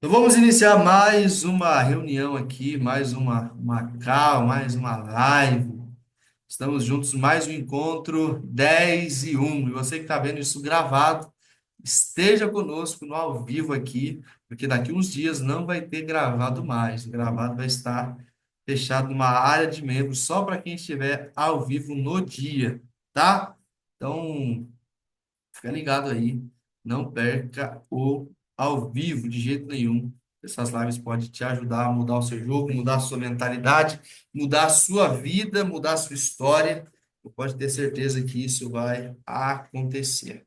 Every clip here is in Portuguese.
Então vamos iniciar mais uma reunião aqui, mais uma call, mais uma live. Estamos juntos, mais um encontro 10 e 1. E você que está vendo isso gravado, esteja conosco no ao vivo aqui, porque daqui uns dias não vai ter gravado mais. O gravado vai estar fechado numa área de membros só para quem estiver ao vivo no dia, tá? Então, fica ligado aí, não perca o ao vivo de jeito nenhum. Essas lives podem te ajudar a mudar o seu jogo, mudar a sua mentalidade, mudar a sua vida, mudar a sua história. Você pode ter certeza que isso vai acontecer.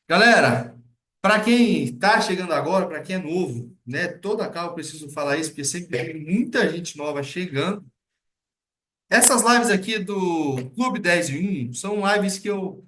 Galera, para quem está chegando agora, para quem é novo, né? Toda call eu preciso falar isso, porque sempre tem muita gente nova chegando. Essas lives aqui do Clube 10 e 1 são lives que eu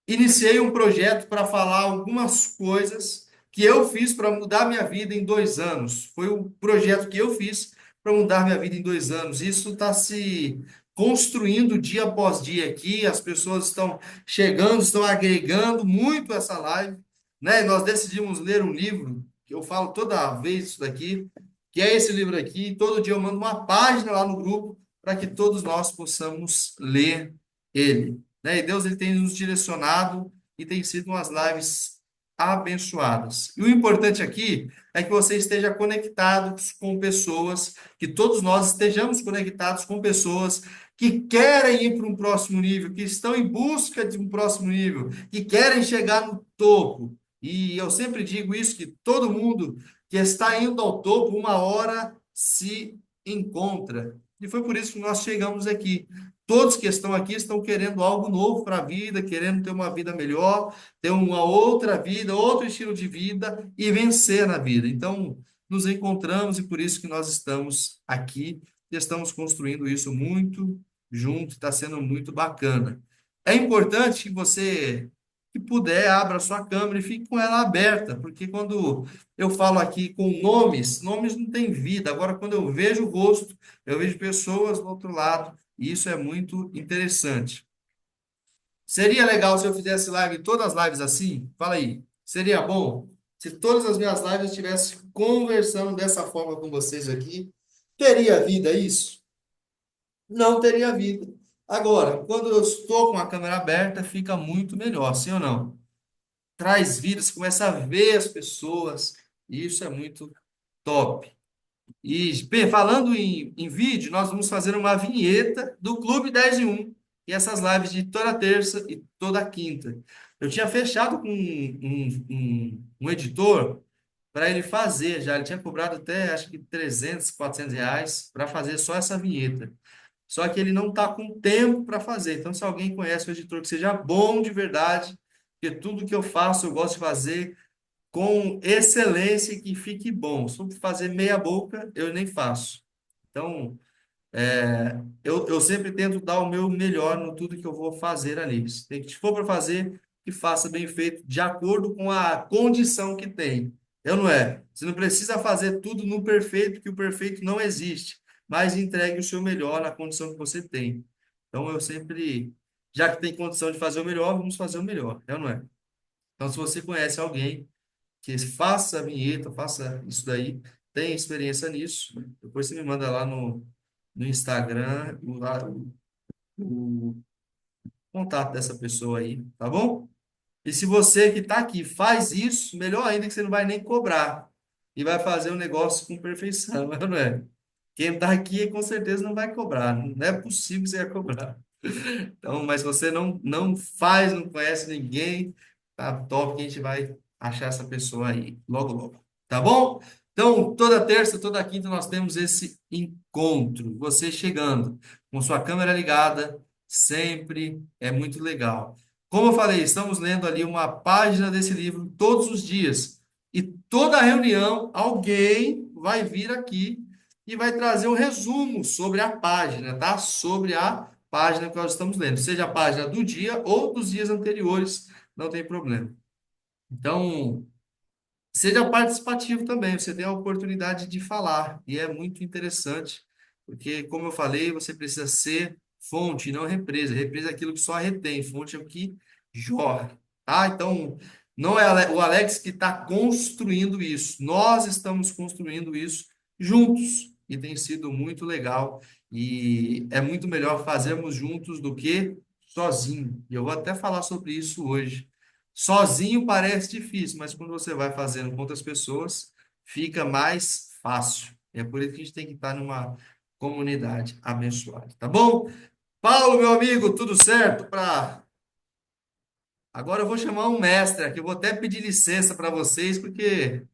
iniciei um projeto para falar algumas coisas que eu fiz para mudar minha vida em 2 anos. Foi o projeto que eu fiz para mudar minha vida em 2 anos. Isso está se construindo dia após dia aqui. As pessoas estão chegando, estão agregando muito essa live, né? Nós decidimos ler um livro que eu falo toda vez isso daqui, que é esse livro aqui. Todo dia eu mando uma página lá no grupo para que todos nós possamos ler ele, né? E Deus ele tem nos direcionado e tem sido umas lives abençoadas. E o importante aqui é que você esteja conectado com pessoas, que todos nós estejamos conectados com pessoas que querem ir para um próximo nível, que estão em busca de um próximo nível, que querem chegar no topo. E eu sempre digo isso, que todo mundo que está indo ao topo, uma hora se encontra. E foi por isso que nós chegamos aqui. Todos que estão aqui estão querendo algo novo para a vida, querendo ter uma vida melhor, ter uma outra vida, outro estilo de vida e vencer na vida. Então, nos encontramos e por isso que nós estamos aqui e estamos construindo isso muito junto, está sendo muito bacana. É importante que você, que puder, abra sua câmera e fique com ela aberta, porque quando eu falo aqui com nomes, nomes não têm vida. Agora, quando eu vejo o rosto, eu vejo pessoas do outro lado. E isso é muito interessante. Seria legal se eu fizesse live, todas as lives assim? Fala aí. Seria bom se todas as minhas lives eu estivesse conversando dessa forma com vocês aqui? Teria vida isso? Não teria vida. Agora, quando eu estou com a câmera aberta, fica muito melhor, sim ou não? Traz vida, você começa a ver as pessoas, e isso é muito top. E falando em vídeo, nós vamos fazer uma vinheta do Clube 10 e 1 e essas lives de toda terça e toda quinta. Eu tinha fechado com um editor para ele fazer já. Ele tinha cobrado até, acho que 300, R$ 400 para fazer só essa vinheta. Só que ele não está com tempo para fazer. Então, se alguém conhece um editor que seja bom de verdade, porque tudo que eu faço, eu gosto de fazer com excelência e que fique bom. Se eu fazer meia boca, eu nem faço. Então, eu sempre tento dar o meu melhor no tudo que eu vou fazer ali. Se for para fazer, que faça bem feito, de acordo com a condição que tem. Eu não é. Você não precisa fazer tudo no perfeito, que o perfeito não existe, mas entregue o seu melhor na condição que você tem. Então, eu sempre, já que tem condição de fazer o melhor, vamos fazer o melhor. Eu não é. Então, se você conhece alguém que faça a vinheta, faça isso daí, tem experiência nisso, depois você me manda lá no Instagram o contato dessa pessoa aí, tá bom? E se você que está aqui faz isso, melhor ainda que você não vai nem cobrar e vai fazer o negócio com perfeição, não é? Quem está aqui com certeza não vai cobrar, não é possível que você vai cobrar. Então, mas você não faz, não conhece ninguém, tá top que a gente vai achar essa pessoa aí logo, logo. Tá bom? Então, toda terça, toda quinta nós temos esse encontro. Você chegando com sua câmera ligada, sempre é muito legal. Como eu falei, estamos lendo ali uma página desse livro todos os dias. E toda reunião, alguém vai vir aqui e vai trazer um resumo sobre a página, tá? Sobre a página que nós estamos lendo, seja a página do dia ou dos dias anteriores, não tem problema. Então, seja participativo também, você tem a oportunidade de falar, e é muito interessante, porque, como eu falei, você precisa ser fonte, não represa. Represa é aquilo que só retém, fonte é o que jorra, tá? Então, Não é o Alex que está construindo isso. Nós estamos construindo isso juntos. E tem sido muito legal. E é muito melhor fazermos juntos do que sozinho. E eu vou até falar sobre isso hoje. Sozinho parece difícil, mas quando você vai fazendo com outras pessoas, fica mais fácil. É por isso que a gente tem que estar numa comunidade abençoada, tá bom? Paulo, meu amigo, tudo certo para agora eu vou chamar um mestre aqui, eu vou até pedir licença para vocês, porque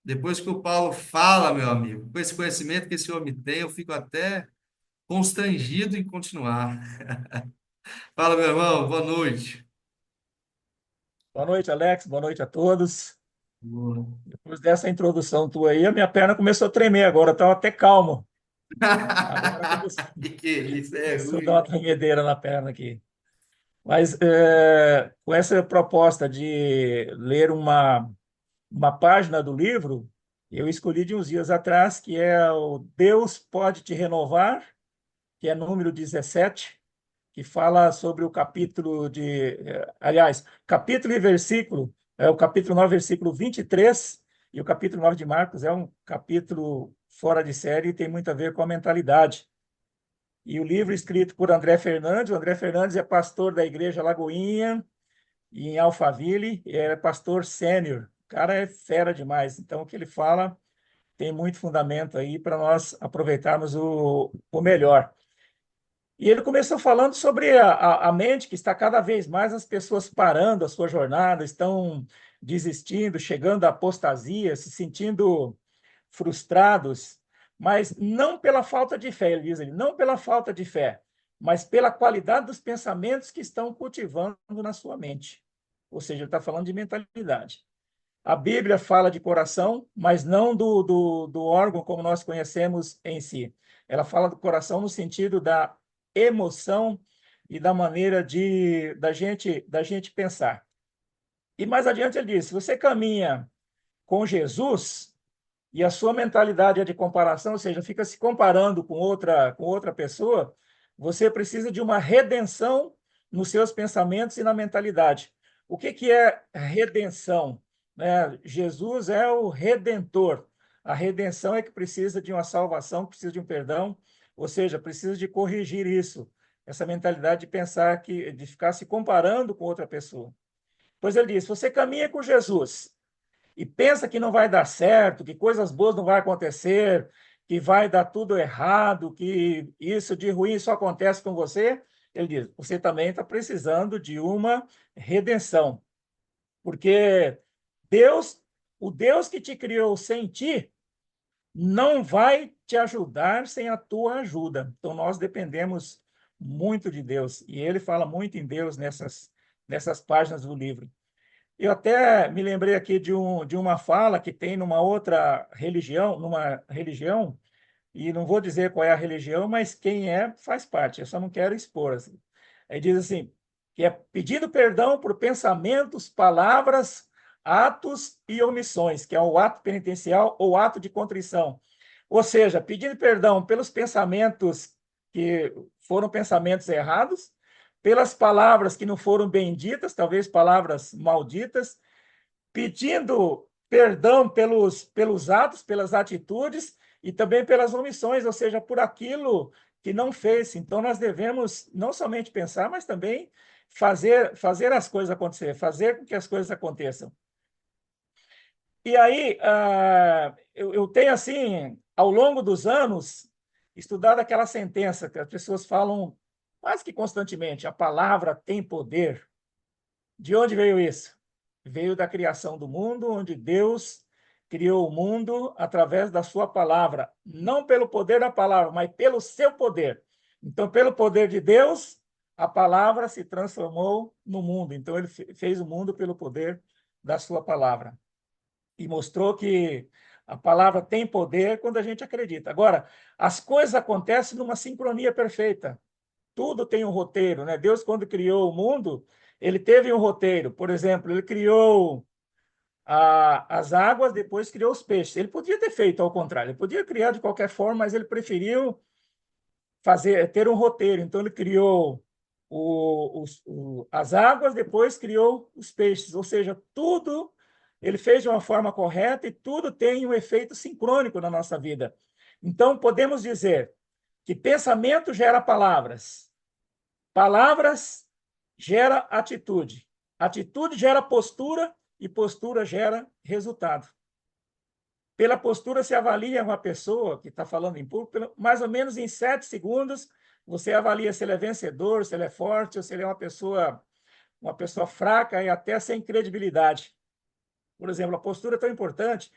depois que o Paulo fala, meu amigo, com esse conhecimento que esse homem tem, eu fico até constrangido em continuar. Fala, meu irmão, boa noite. Boa noite, Alex. Boa noite a todos. Boa. Depois dessa introdução tua aí, a minha perna começou a tremer agora, estava até calmo. Agora Que isso é começou a dar uma ruim. tremedeira na perna aqui. Mas com essa proposta de ler uma página do livro, eu escolhi de uns dias atrás, que é o Deus Pode Te Renovar, que é número 17, que fala sobre o capítulo aliás, capítulo e versículo, é o capítulo 9, versículo 23, e o capítulo 9 de Marcos é um capítulo fora de série e tem muito a ver com a mentalidade. E o livro escrito por André Fernandes, o André Fernandes é pastor da Igreja Lagoinha, em Alphaville, é pastor sênior. O cara é fera demais. Então, o que ele fala tem muito fundamento aí para nós aproveitarmos o melhor. E ele começou falando sobre a mente, que está cada vez mais as pessoas parando a sua jornada, estão desistindo, chegando à apostasia, se sentindo frustrados, mas não pela falta de fé, ele diz ali, não pela falta de fé, mas pela qualidade dos pensamentos que estão cultivando na sua mente. Ou seja, ele está falando de mentalidade. A Bíblia fala de coração, mas não do órgão como nós conhecemos em si. Ela fala do coração no sentido da emoção e da maneira da gente pensar. E mais adiante ele diz: se você caminha com Jesus e a sua mentalidade é de comparação, ou seja, fica se comparando com outra pessoa, você precisa de uma redenção nos seus pensamentos e na mentalidade. O que é redenção? Né? Jesus é o redentor. A redenção é que precisa de uma salvação, precisa de um perdão, ou seja, precisa de corrigir isso, essa mentalidade de pensar de ficar se comparando com outra pessoa. Pois ele diz: se você caminha com Jesus e pensa que não vai dar certo, que coisas boas não vão acontecer, que vai dar tudo errado, que isso de ruim só acontece com você, ele diz: você também está precisando de uma redenção, porque Deus, o Deus que te criou sem ti, não vai te ajudar sem a tua ajuda. Então nós dependemos muito de Deus, e ele fala muito em Deus nessas páginas do livro. Eu até me lembrei aqui de uma fala que tem numa religião, e não vou dizer qual é a religião, mas quem é faz parte, eu só não quero expor. Assim. Aí diz assim, que é pedindo perdão por pensamentos, palavras, atos e omissões, que é o ato penitencial ou ato de contrição. Ou seja, pedindo perdão pelos pensamentos que foram pensamentos errados, pelas palavras que não foram benditas, talvez palavras malditas, pedindo perdão pelos atos, pelas atitudes e também pelas omissões, ou seja, por aquilo que não fez. Então, nós devemos não somente pensar, mas também fazer as coisas acontecer, fazer com que as coisas aconteçam. E aí, eu tenho, assim, ao longo dos anos, estudado aquela sentença que as pessoas falam quase que constantemente: a palavra tem poder. De onde veio isso? Veio da criação do mundo, onde Deus criou o mundo através da sua palavra, não pelo poder da palavra, mas pelo seu poder. Então, pelo poder de Deus, a palavra se transformou no mundo. Então, ele fez o mundo pelo poder da sua palavra. E mostrou que a palavra tem poder quando a gente acredita. Agora, as coisas acontecem numa sincronia perfeita. Tudo tem um roteiro, né? Deus, quando criou o mundo, ele teve um roteiro. Por exemplo, ele criou as águas, depois criou os peixes. Ele podia ter feito ao contrário, ele podia criar de qualquer forma, mas ele preferiu ter um roteiro. Então, ele criou as águas, depois criou os peixes, ou seja, tudo ele fez de uma forma correta e tudo tem um efeito sincrônico na nossa vida. Então, podemos dizer que pensamento gera palavras, palavras gera atitude, atitude gera postura e postura gera resultado. Pela postura se avalia uma pessoa que está falando em público, mais ou menos em 7 segundos, você avalia se ele é vencedor, se ele é forte, ou se ele é uma pessoa fraca e até sem credibilidade. Por exemplo, a postura é tão importante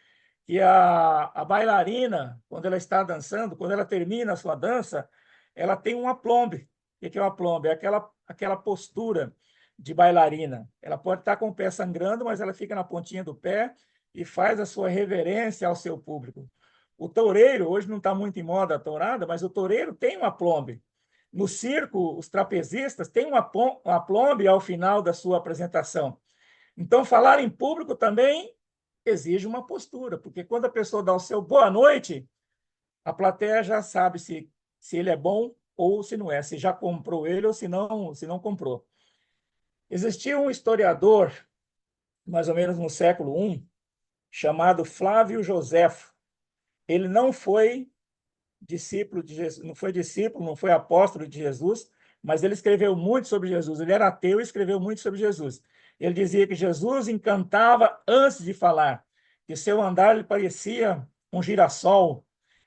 que a bailarina, quando ela está dançando, quando ela termina a sua dança, ela tem um aplombe. O que é um aplombe? É aquela postura de bailarina. Ela pode estar com o pé sangrando, mas ela fica na pontinha do pé e faz a sua reverência ao seu público. O toureiro, hoje não está muito em moda a tourada, mas o toureiro tem um aplombe. No circo, os trapezistas têm um aplombe ao final da sua apresentação. Então, falar em público também exige uma postura, porque quando a pessoa dá o seu boa noite, a plateia já sabe se ele é bom ou se não é, se já comprou ele ou se não comprou. Existia um historiador, mais ou menos no século I, chamado Flávio Joséfo. Ele não foi discípulo de Jesus, não foi discípulo, não foi apóstolo de Jesus, mas ele escreveu muito sobre Jesus. Ele era ateu e escreveu muito sobre Jesus. Ele dizia que Jesus encantava antes de falar, que seu andar lhe parecia um girassol,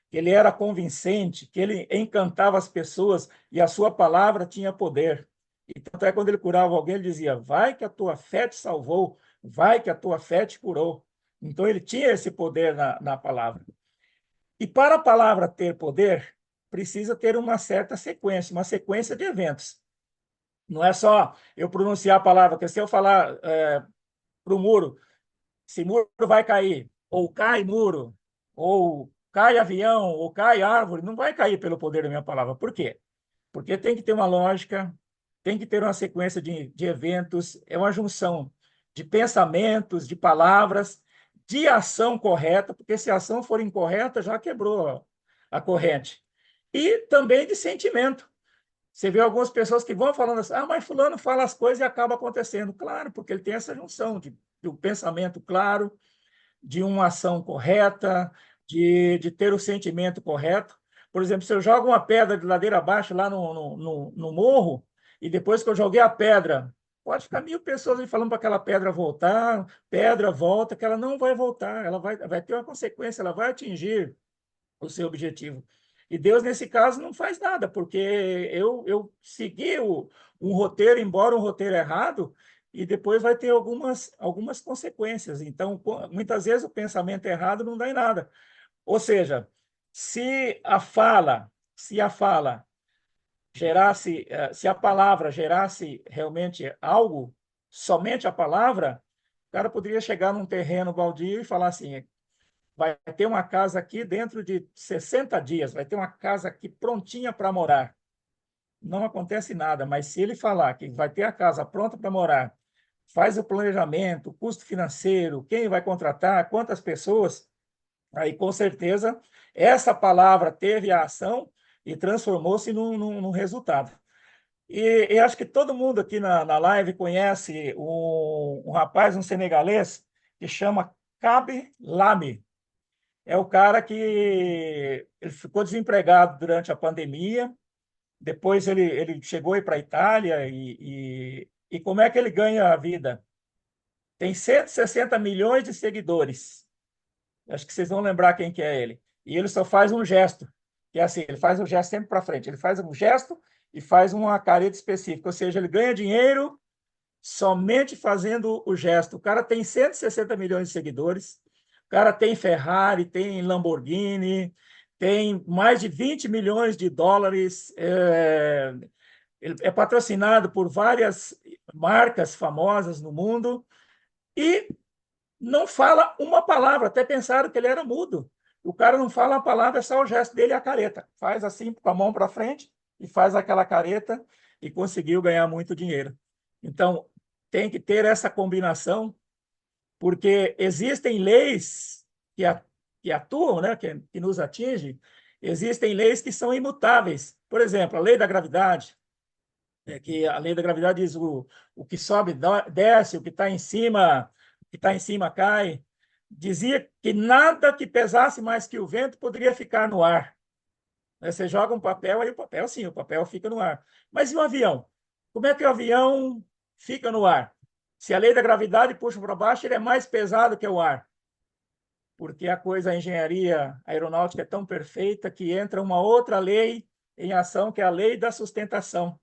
que ele era convincente, que ele encantava as pessoas e a sua palavra tinha poder. E tanto é quando ele curava alguém, ele dizia: vai que a tua fé te salvou, vai que a tua fé te curou. Então ele tinha esse poder na palavra. E para a palavra ter poder, precisa ter uma certa sequência, uma sequência de eventos. Não é só eu pronunciar a palavra, porque se eu falar para o muro, se muro vai cair, ou cai muro, ou cai avião, ou cai árvore, não vai cair pelo poder da minha palavra. Por quê? Porque tem que ter uma lógica, tem que ter uma sequência de eventos, é uma junção de pensamentos, de palavras, de ação correta, porque se a ação for incorreta, já quebrou a corrente. E também de sentimento. Você vê algumas pessoas que vão falando assim: mas fulano fala as coisas e acaba acontecendo. Claro, porque ele tem essa junção de um pensamento claro, de uma ação correta, de ter o sentimento correto. Por exemplo, se eu jogo uma pedra de ladeira abaixo lá no morro, e depois que eu joguei a pedra, pode ficar 1.000 pessoas ali falando para aquela pedra voltar, pedra volta, que ela não vai voltar, ela vai ter uma consequência, ela vai atingir o seu objetivo. E Deus, nesse caso, não faz nada, porque eu segui um roteiro, embora um roteiro errado, e depois vai ter algumas consequências. Então, muitas vezes o pensamento errado não dá em nada. Ou seja, se a fala gerasse, se a palavra gerasse realmente algo, somente a palavra, o cara poderia chegar num terreno baldio e falar assim: vai ter uma casa aqui dentro de 60 dias, vai ter uma casa aqui prontinha para morar. Não acontece nada, mas se ele falar que vai ter a casa pronta para morar, faz o planejamento, o custo financeiro, quem vai contratar, quantas pessoas, aí com certeza essa palavra teve a ação e transformou-se num resultado. E acho que todo mundo aqui na live conhece um rapaz, um senegalês, que chama Kaby Lame. É o cara que ele ficou desempregado durante a pandemia, depois ele chegou aí para a Itália e como é que ele ganha a vida? Tem 160 milhões de seguidores. Acho que vocês vão lembrar quem que é ele. E ele só faz um gesto, que é assim, ele faz um gesto sempre para frente. Ele faz um gesto e faz uma careta específica, ou seja, ele ganha dinheiro somente fazendo o gesto. O cara tem 160 milhões de seguidores, o cara tem Ferrari, tem Lamborghini, tem mais de 20 milhões de dólares, ele é patrocinado por várias marcas famosas no mundo e não fala uma palavra, até pensaram que ele era mudo. O cara não fala a palavra, é só o gesto dele e a careta. Faz assim com a mão para frente e faz aquela careta e conseguiu ganhar muito dinheiro. Então, tem que ter essa combinação, porque existem leis que atuam, né, que nos atingem, existem leis que são imutáveis. Por exemplo, a lei da gravidade. É que a lei da gravidade diz o que sobe desce, o que está em cima cai. Dizia que nada que pesasse mais que o vento poderia ficar no ar. Né? Você joga um papel, aí o papel, sim, o papel fica no ar. Mas e o avião? Como é que o avião fica no ar? Se a lei da gravidade puxa para baixo, ele é mais pesado que o ar, porque a engenharia aeronáutica é tão perfeita que entra uma outra lei em ação, que é a lei da sustentação.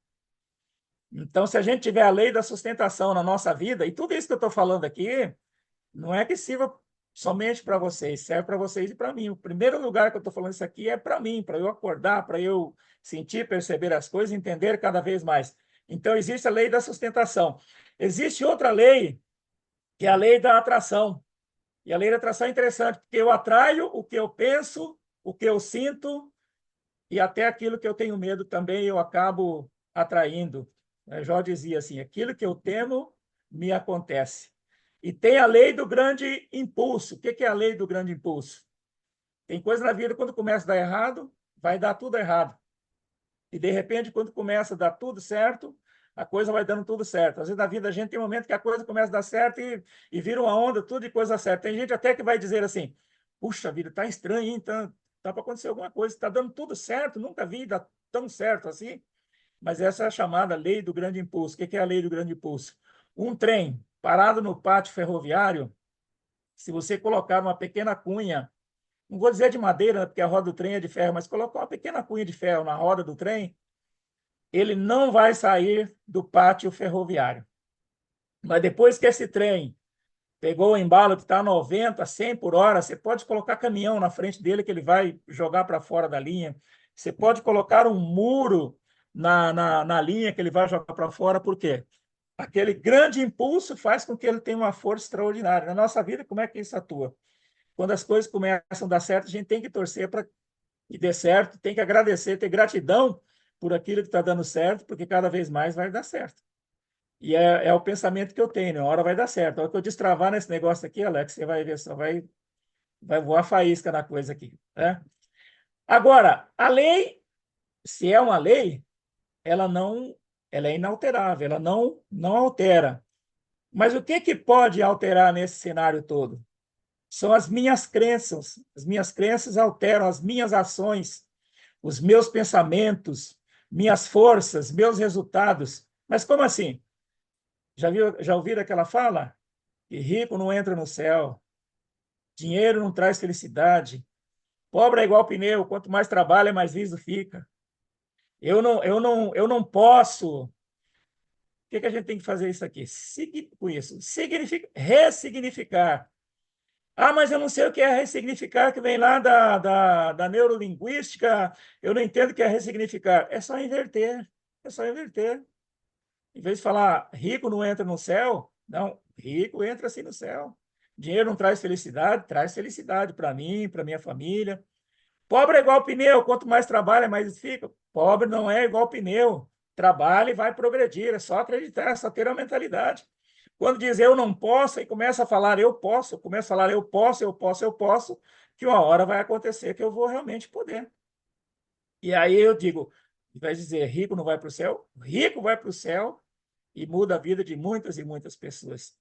Então, se a gente tiver a lei da sustentação na nossa vida, e tudo isso que eu estou falando aqui, não é que sirva somente para vocês, serve para vocês e para mim. O primeiro lugar que eu estou falando isso aqui é para mim, para eu acordar, para eu sentir, perceber as coisas, entender cada vez mais. Então, existe a lei da sustentação. Existe outra lei, que é a lei da atração. E a lei da atração é interessante, porque eu atraio o que eu penso, o que eu sinto, e até aquilo que eu tenho medo também eu acabo atraindo. Jó dizia assim: aquilo que eu temo me acontece. E tem a lei do grande impulso. O que é a lei do grande impulso? Tem coisa na vida, quando começa a dar errado, vai dar tudo errado. E, de repente, quando começa a dar tudo certo, a coisa vai dando tudo certo. Às vezes, na vida, a gente tem um momento que a coisa começa a dar certo e vira uma onda, tudo de coisa certa. Tem gente até que vai dizer assim: puxa vida, tá estranho, hein? Tá para acontecer alguma coisa, está dando tudo certo, nunca vi dar tão certo assim. Mas essa é a chamada lei do grande impulso. O que é a lei do grande impulso? Um trem parado no pátio ferroviário, se você colocar uma pequena cunha, não vou dizer de madeira, porque a roda do trem é de ferro, mas colocar uma pequena cunha de ferro na roda do trem, ele não vai sair do pátio ferroviário. Mas depois que esse trem pegou o embalo que está 90, 100 por hora, você pode colocar caminhão na frente dele que ele vai jogar para fora da linha. Você pode colocar um muro na linha que ele vai jogar para fora. Por quê? Aquele grande impulso faz com que ele tenha uma força extraordinária. Na nossa vida, como é que isso atua? Quando as coisas começam a dar certo, a gente tem que torcer para que dê certo, tem que agradecer, ter gratidão por aquilo que está dando certo, porque cada vez mais vai dar certo. E é o pensamento que eu tenho, né? Uma hora vai dar certo. A hora que eu destravar nesse negócio aqui, Alex, você vai ver, só vai voar faísca na coisa aqui. Né? Agora, a lei, se é uma lei, ela não, ela é inalterável, ela não altera. Mas o que pode alterar nesse cenário todo? São as minhas crenças. As minhas crenças alteram as minhas ações, os meus pensamentos, minhas forças, meus resultados. Mas como assim? Já ouviram aquela fala? Que rico não entra no céu, dinheiro não traz felicidade, pobre é igual pneu, quanto mais trabalha, mais liso fica. Eu não posso. O que a gente tem que fazer isso aqui? Com isso, ressignificar. Ah, mas eu não sei o que é ressignificar, que vem lá da neurolinguística, eu não entendo o que é ressignificar. É só inverter, é só inverter. Em vez de falar rico não entra no céu, não, rico entra sim no céu. Dinheiro não traz felicidade para mim, para minha família. Pobre é igual pneu, quanto mais trabalha, mais fica. Pobre não é igual pneu. Trabalha e vai progredir, é só acreditar, é só ter a mentalidade. Quando diz eu não posso e começa a falar eu posso, começa a falar eu posso, eu posso, eu posso, que uma hora vai acontecer que eu vou realmente poder. E aí eu digo, vai dizer rico não vai para o céu? Rico vai para o céu e muda a vida de muitas e muitas pessoas.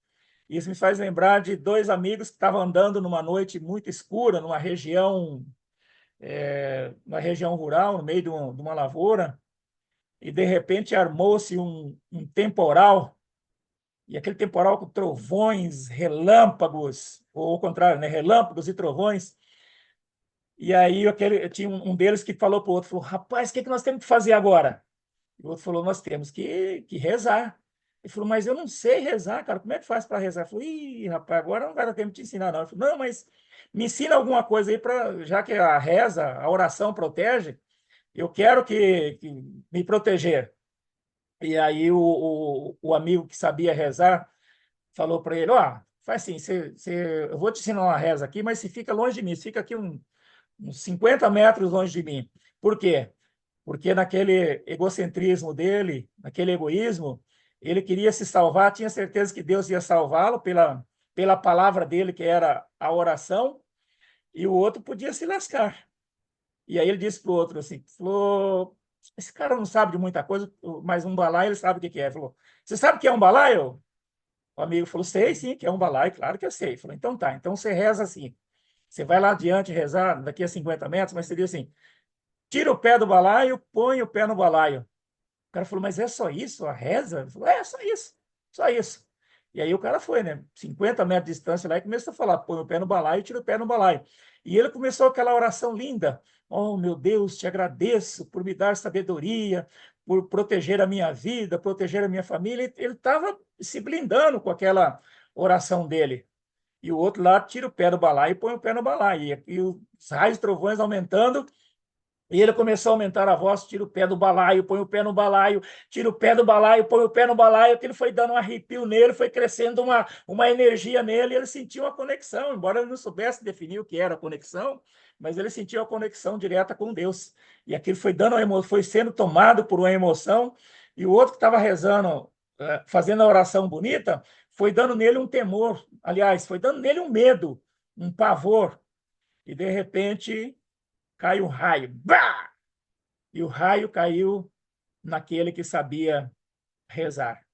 Isso me faz lembrar de dois amigos que estavam andando numa noite muito escura, numa região rural, no meio de uma lavoura, e de repente armou-se um temporal, e aquele temporal com trovões, relâmpagos, ou ao contrário, né, relâmpagos e trovões. E aí tinha um deles que falou para o outro, falou, rapaz, o que nós temos que fazer agora? E o outro falou, nós temos que rezar. Ele falou, mas eu não sei rezar, cara, como é que faz para rezar? Eu falei, ih, rapaz, agora não vai dar tempo de te ensinar, não. Ele falou, não, mas me ensina alguma coisa aí, já que a reza, a oração protege, eu quero que me proteger. E aí o amigo que sabia rezar falou para ele, ó, faz assim, eu vou te ensinar uma reza aqui, mas se fica longe de mim, fica aqui uns 50 metros longe de mim. Por quê? Porque naquele egocentrismo dele, naquele egoísmo, ele queria se salvar, tinha certeza que Deus ia salvá-lo pela palavra dele, que era a oração, e o outro podia se lascar. E aí ele disse para o outro assim, falou, esse cara não sabe de muita coisa, mas um balaio ele sabe o que que é. Ele falou, você sabe o que é um balaio? O amigo falou, sei sim, que é um balaio, claro que eu sei. Ele falou, então tá, então você reza assim. Você vai lá adiante rezar, daqui a 50 metros, mas seria assim, tira o pé do balaio, põe o pé no balaio. O cara falou, mas é só isso, a reza? Ele falou, é só isso, só isso. E aí o cara foi, né? 50 metros de distância lá e começou a falar, põe o pé no balaio, tira o pé no balaio. E ele começou aquela oração linda. Oh, meu Deus, te agradeço por me dar sabedoria, por proteger a minha vida, proteger a minha família. Ele estava se blindando com aquela oração dele. E o outro lá tira o pé do balaio e põe o pé no balaio. E os raios e trovões aumentando, e ele começou a aumentar a voz, tira o pé do balaio, põe o pé no balaio, tira o pé do balaio, põe o pé no balaio, que ele foi dando um arrepio nele, foi crescendo uma energia nele, e ele sentiu uma conexão, embora ele não soubesse definir o que era a conexão, mas ele sentiu a conexão direta com Deus. E aquilo foi dando foi sendo tomado por uma emoção, e o outro que estava rezando, fazendo a oração bonita, foi dando nele um temor, aliás, foi dando nele um medo, um pavor, e de repente cai um raio. Bah! E o raio caiu naquele que sabia rezar.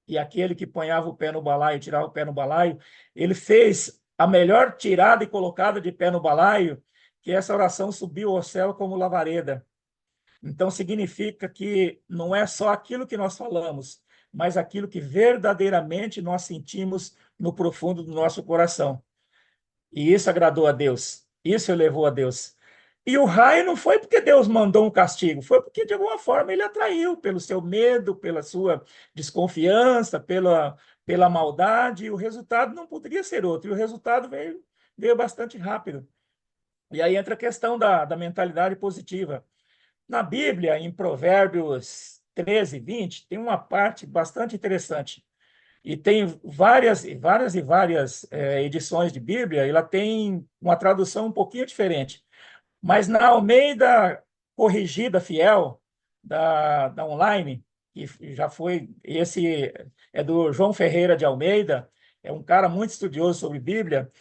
E aquele que ponhava o pé no balaio, tirava o pé no balaio, ele fez a melhor tirada e colocada de pé no balaio, que essa oração subiu ao céu como lavareda. Então, significa que não é só aquilo que nós falamos, mas aquilo que verdadeiramente nós sentimos no profundo do nosso coração. E isso agradou a Deus. Isso elevou a Deus. E o raio não foi porque Deus mandou um castigo, foi porque de alguma forma ele atraiu pelo seu medo, pela sua desconfiança, pela maldade, e o resultado não poderia ser outro. E o resultado veio bastante rápido. E aí entra a questão da mentalidade positiva. Na Bíblia, em Provérbios 13, 20, tem uma parte bastante interessante. E tem várias edições de Bíblia, ela tem uma tradução um pouquinho diferente. Mas na Almeida Corrigida Fiel, da online, que já foi, esse é do João Ferreira de Almeida, é um cara muito estudioso sobre Bíblia,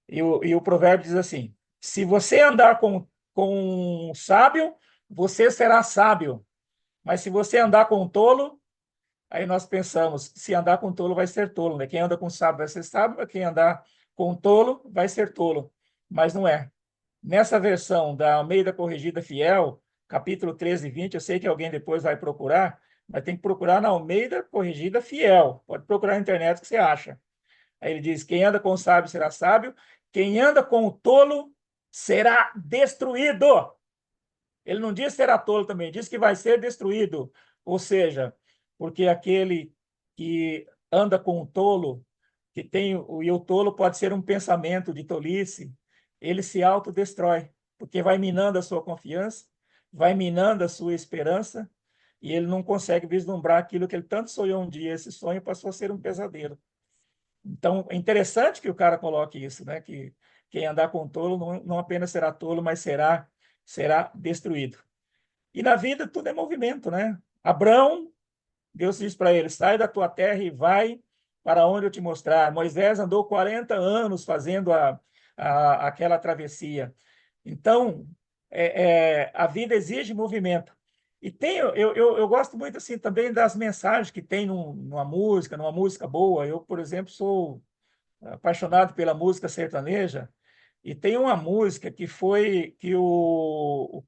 e o provérbio diz assim: se você andar com um sábio, você será sábio, mas se você andar com um tolo, aí nós pensamos, se andar com tolo vai ser tolo, né? Quem anda com sábio vai ser sábio, quem andar com tolo vai ser tolo. Mas não é. Nessa versão da Almeida Corrigida Fiel, capítulo 13 e 20, eu sei que alguém depois vai procurar, mas tem que procurar na Almeida Corrigida Fiel. Pode procurar na internet que você acha. Aí ele diz: quem anda com o sábio será sábio, quem anda com o tolo será destruído. Ele não diz será tolo também, diz que vai ser destruído. Ou seja, porque aquele que anda com o tolo, e o tolo pode ser um pensamento de tolice, ele se autodestrói, porque vai minando a sua confiança, vai minando a sua esperança, e ele não consegue vislumbrar aquilo que ele tanto sonhou um dia. Esse sonho passou a ser um pesadelo. Então, é interessante que o cara coloque isso, né? Que quem andar com tolo não apenas será tolo, mas será destruído. E na vida tudo é movimento, né? Abrão, Deus diz para ele: sai da tua terra e vai para onde eu te mostrar. Moisés andou 40 anos fazendo aquela travessia. Então, a vida exige movimento. E eu gosto muito assim também das mensagens que tem numa música boa. Eu, por exemplo, sou apaixonado pela música sertaneja, e tem uma música que o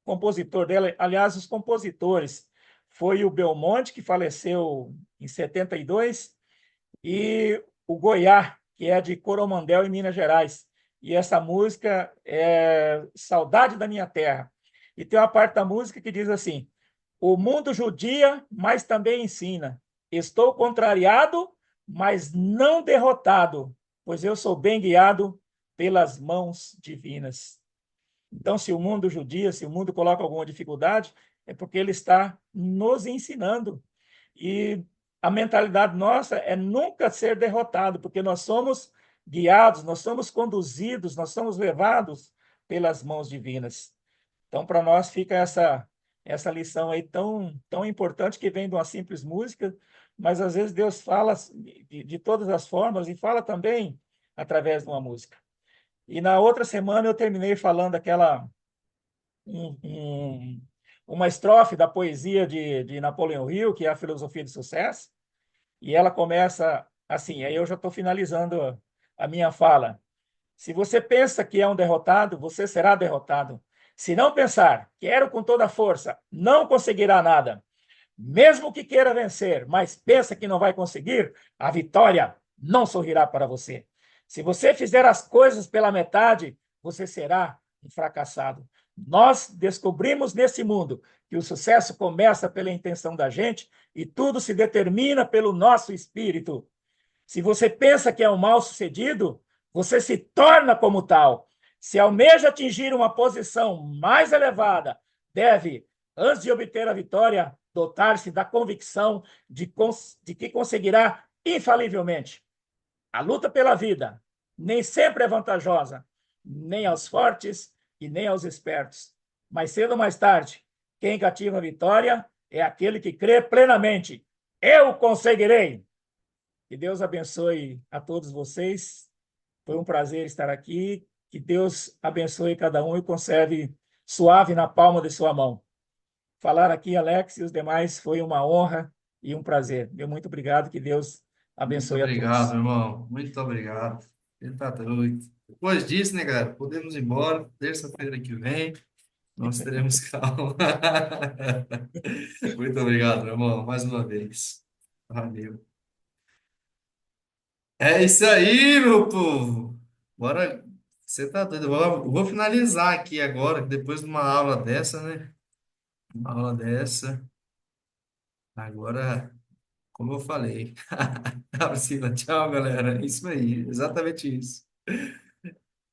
compositor dela, aliás, os compositores, foi o Belmonte, que faleceu em 72, e o Goiá, que é de Coromandel, em Minas Gerais. E essa música é Saudade da Minha Terra. E tem uma parte da música que diz assim: o mundo judia, mas também ensina. Estou contrariado, mas não derrotado, pois eu sou bem guiado pelas mãos divinas. Então, se o mundo judia, se o mundo coloca alguma dificuldade, é porque ele está nos ensinando. E a mentalidade nossa é nunca ser derrotado, porque nós somos guiados, nós somos conduzidos, nós somos levados pelas mãos divinas. Então, para nós fica essa lição aí tão importante, que vem de uma simples música, mas às vezes Deus fala de todas as formas e fala também através de uma música. E na outra semana eu terminei falando um uma estrofe da poesia de Napoleão Hill, que é a Filosofia do Sucesso, e ela começa assim, aí eu já estou finalizando a minha fala. Se você pensa que é um derrotado, você será derrotado. Se não pensar, quero com toda a força, não conseguirá nada. Mesmo que queira vencer, mas pensa que não vai conseguir, a vitória não sorrirá para você. Se você fizer as coisas pela metade, você será um fracassado. Nós descobrimos nesse mundo que o sucesso começa pela intenção da gente e tudo se determina pelo nosso espírito. Se você pensa que é um mal-sucedido, você se torna como tal. Se almeja atingir uma posição mais elevada, deve, antes de obter a vitória, dotar-se da convicção de que conseguirá infalivelmente. A luta pela vida nem sempre é vantajosa, nem aos fortes e nem aos espertos. Mais cedo ou mais tarde, quem cativa a vitória é aquele que crê plenamente. Eu conseguirei! Que Deus abençoe a todos vocês. Foi um prazer estar aqui. Que Deus abençoe cada um e conserve suave na palma de sua mão. Falar aqui, Alex, e os demais foi uma honra e um prazer. Meu muito obrigado. Que Deus Muito abençoe a obrigado, todos. irmão. Muito obrigado. Ele tá doido. Depois disso, né, galera? Podemos ir embora. Terça-feira que vem, nós teremos calma. Muito obrigado, meu irmão, mais uma vez. Valeu. É isso aí, meu povo. Bora. Você tá doido. Eu vou finalizar aqui agora, depois de uma aula dessa, né? Uma aula dessa. Agora, como eu falei. Tá, Priscila, tchau, galera. É isso aí, exatamente isso.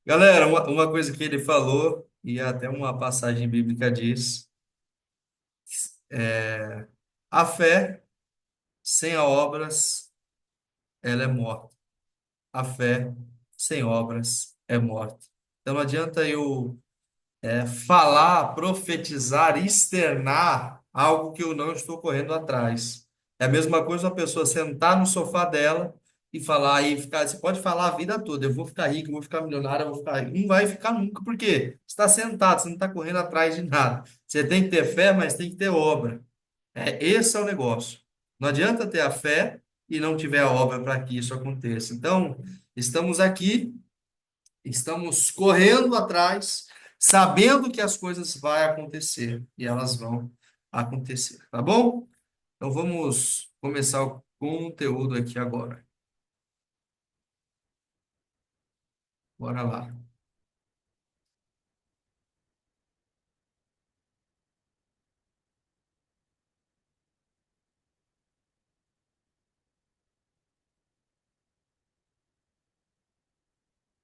Galera, uma coisa que ele falou, e até uma passagem bíblica diz, a fé sem obras, ela é morta. A fé sem obras é morta. Então não adianta eu falar, profetizar, externar algo que eu não estou correndo atrás. É a mesma coisa uma pessoa sentar no sofá dela e falar aí, ficar, você pode falar a vida toda, eu vou ficar rico, eu vou ficar milionário, eu vou ficar rico. Não vai ficar nunca, por quê? Você está sentado, você não está correndo atrás de nada. Você tem que ter fé, mas tem que ter obra. Esse é o negócio. Não adianta ter a fé e não tiver a obra para que isso aconteça. Então, estamos aqui. Estamos correndo atrás, sabendo que as coisas vão acontecer e elas vão acontecer, tá bom? Então vamos começar o conteúdo aqui agora. Bora lá.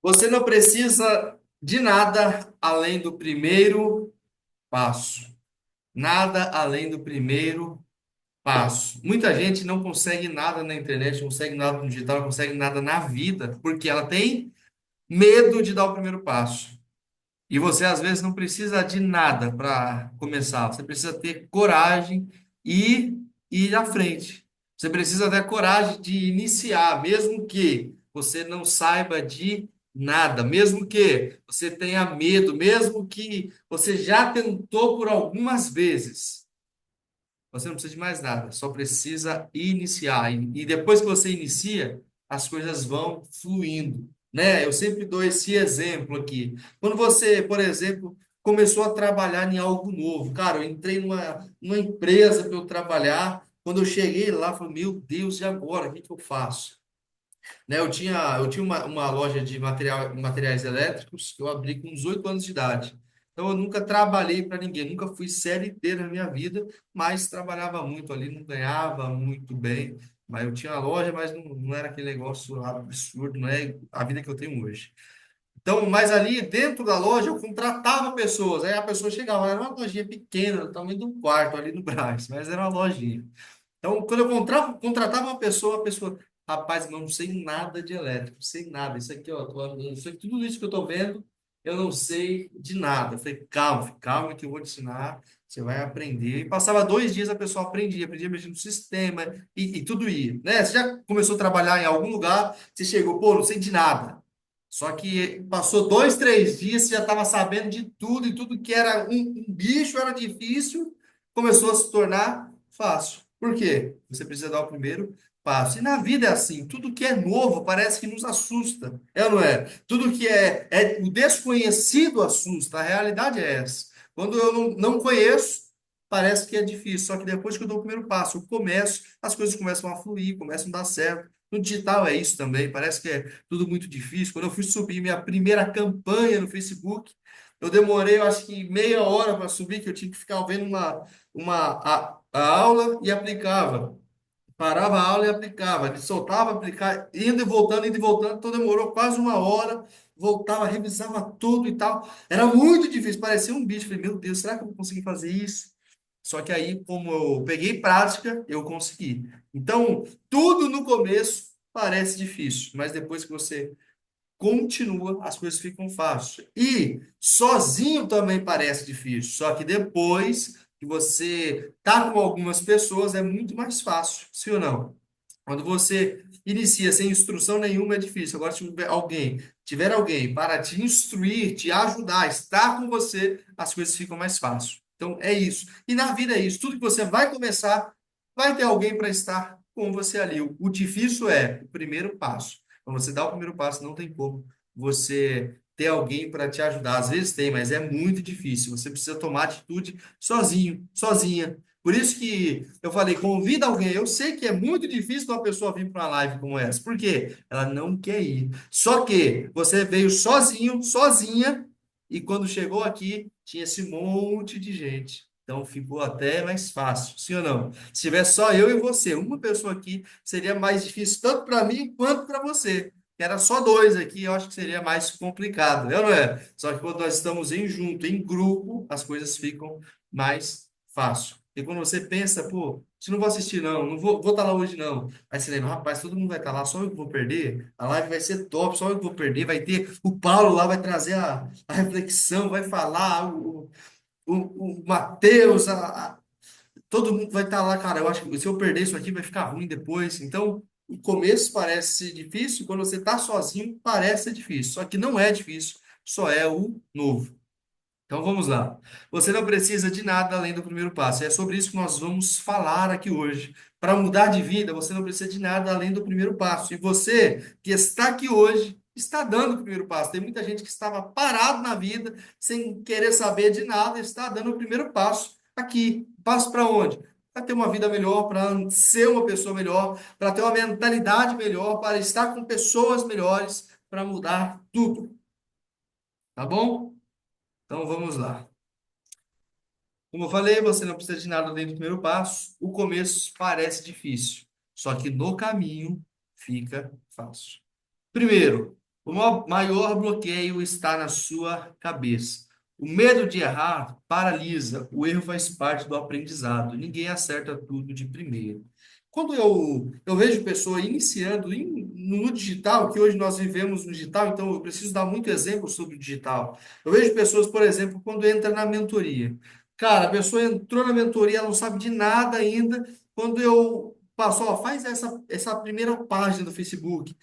Você não precisa de nada além do primeiro passo. Nada além do primeiro passo. Muita gente não consegue nada na internet, não consegue nada no digital, não consegue nada na vida, porque ela tem medo de dar o primeiro passo. E você, às vezes, não precisa de nada para começar. Você precisa ter coragem e ir à frente. Você precisa ter coragem de iniciar, mesmo que você não saiba de nada, mesmo que você tenha medo, mesmo que você já tentou por algumas vezes. Você não precisa de mais nada, só precisa iniciar. E depois que você inicia, as coisas vão fluindo, né? Eu sempre dou esse exemplo aqui. Quando você, por exemplo, começou a trabalhar em algo novo, cara, eu entrei numa empresa para eu trabalhar. Quando eu cheguei lá, eu falei, meu Deus, e agora? O que que eu faço? Né? Eu tinha uma loja de materiais elétricos que eu abri com 18 anos de idade. Então, eu nunca trabalhei para ninguém, nunca fui CLT na minha vida, mas trabalhava muito ali, não ganhava muito bem. Mas eu tinha a loja, mas não era aquele negócio absurdo, não é a vida que eu tenho hoje. Então, mas ali dentro da loja eu contratava pessoas. Aí a pessoa chegava, era uma lojinha pequena, do tamanho de um quarto ali no Brás, mas era uma lojinha. Então, quando eu contratava uma pessoa, a pessoa, rapaz, eu não sei nada de elétrico, não sei nada. Isso aqui, ó, isso aqui, tudo isso que eu estou vendo, eu não sei de nada. Eu falei, calma, filho, calma que eu vou te ensinar, você vai aprender. E passava 2 dias, a pessoa aprendia a mexer no sistema e tudo ia, né? Você já começou a trabalhar em algum lugar, você chegou, pô, não sei de nada. Só que passou 2, 3 dias, você já estava sabendo de tudo e tudo que era um bicho era difícil começou a se tornar fácil. Por quê? Você precisa dar o primeiro passo. E na vida é assim, tudo que é novo parece que nos assusta, é ou não é? Tudo que é o desconhecido assusta, a realidade é essa. Quando eu não conheço, parece que é difícil, só que depois que eu dou o primeiro passo, eu começo, as coisas começam a fluir, começam a dar certo. No digital é isso também, parece que é tudo muito difícil. Quando eu fui subir minha primeira campanha no Facebook, eu demorei, eu acho que meia hora para subir, que eu tinha que ficar vendo a aula e aplicava. Parava a aula e aplicava. Soltava, aplicava, indo e voltando. Então demorou quase uma hora. Voltava, revisava tudo e tal. Era muito difícil, parecia um bicho. Falei, meu Deus, será que eu vou conseguir fazer isso? Só que aí, como eu peguei prática, eu consegui. Então, tudo no começo parece difícil, mas depois que você continua, as coisas ficam fáceis. E sozinho também parece difícil, só que depois que você tá com algumas pessoas é muito mais fácil, sim ou não? Quando você inicia sem instrução nenhuma é difícil. Agora, se tiver alguém para te instruir, te ajudar, estar com você, as coisas ficam mais fáceis. Então, é isso. E na vida é isso. Tudo que você vai começar, vai ter alguém para estar com você ali. O difícil é o primeiro passo. Quando você dá o primeiro passo, não tem como você ter alguém para te ajudar. Às vezes tem, mas é muito difícil. Você precisa tomar atitude sozinho, sozinha. Por isso que eu falei, convida alguém. Eu sei que é muito difícil uma pessoa vir para uma live como essa. Por quê? Ela não quer ir. Só que você veio sozinho, sozinha, e quando chegou aqui, tinha esse monte de gente. Então ficou até mais fácil, sim ou não? Se tivesse só eu e você, uma pessoa aqui, seria mais difícil tanto para mim quanto para você. Que era só dois aqui, eu acho que seria mais complicado, não é? Só que quando nós estamos em junto, em grupo, as coisas ficam mais fácil. E quando você pensa, pô, se não vou assistir, não vou estar lá hoje, não. Aí você lembra, rapaz, todo mundo vai estar lá, só eu que vou perder. A live vai ser top, só eu que vou perder. Vai ter o Paulo lá, vai trazer a reflexão, vai falar, o Matheus, todo mundo vai estar lá, cara. Eu acho que se eu perder isso aqui vai ficar ruim depois. Então, o começo parece difícil, quando você está sozinho, parece ser difícil. Só que não é difícil, só é o novo. Então vamos lá. Você não precisa de nada além do primeiro passo. É sobre isso que nós vamos falar aqui hoje. Para mudar de vida, você não precisa de nada além do primeiro passo. E você que está aqui hoje, está dando o primeiro passo. Tem muita gente que estava parado na vida, sem querer saber de nada, está dando o primeiro passo aqui. Passo para onde? Para ter uma vida melhor, para ser uma pessoa melhor, para ter uma mentalidade melhor, para estar com pessoas melhores, para mudar tudo. Tá bom? Então vamos lá. Como eu falei, você não precisa de nada além do primeiro passo. O começo parece difícil, só que no caminho fica fácil. Primeiro, o maior bloqueio está na sua cabeça. O medo de errar paralisa. O erro faz parte do aprendizado. Ninguém acerta tudo de primeira. Quando eu vejo pessoa iniciando no digital, que hoje nós vivemos no digital, então eu preciso dar muito exemplo sobre o digital. Eu vejo pessoas, por exemplo, quando entra na mentoria. Cara, a pessoa entrou na mentoria, ela não sabe de nada ainda. Quando eu passo, ó, faz essa primeira página do Facebook,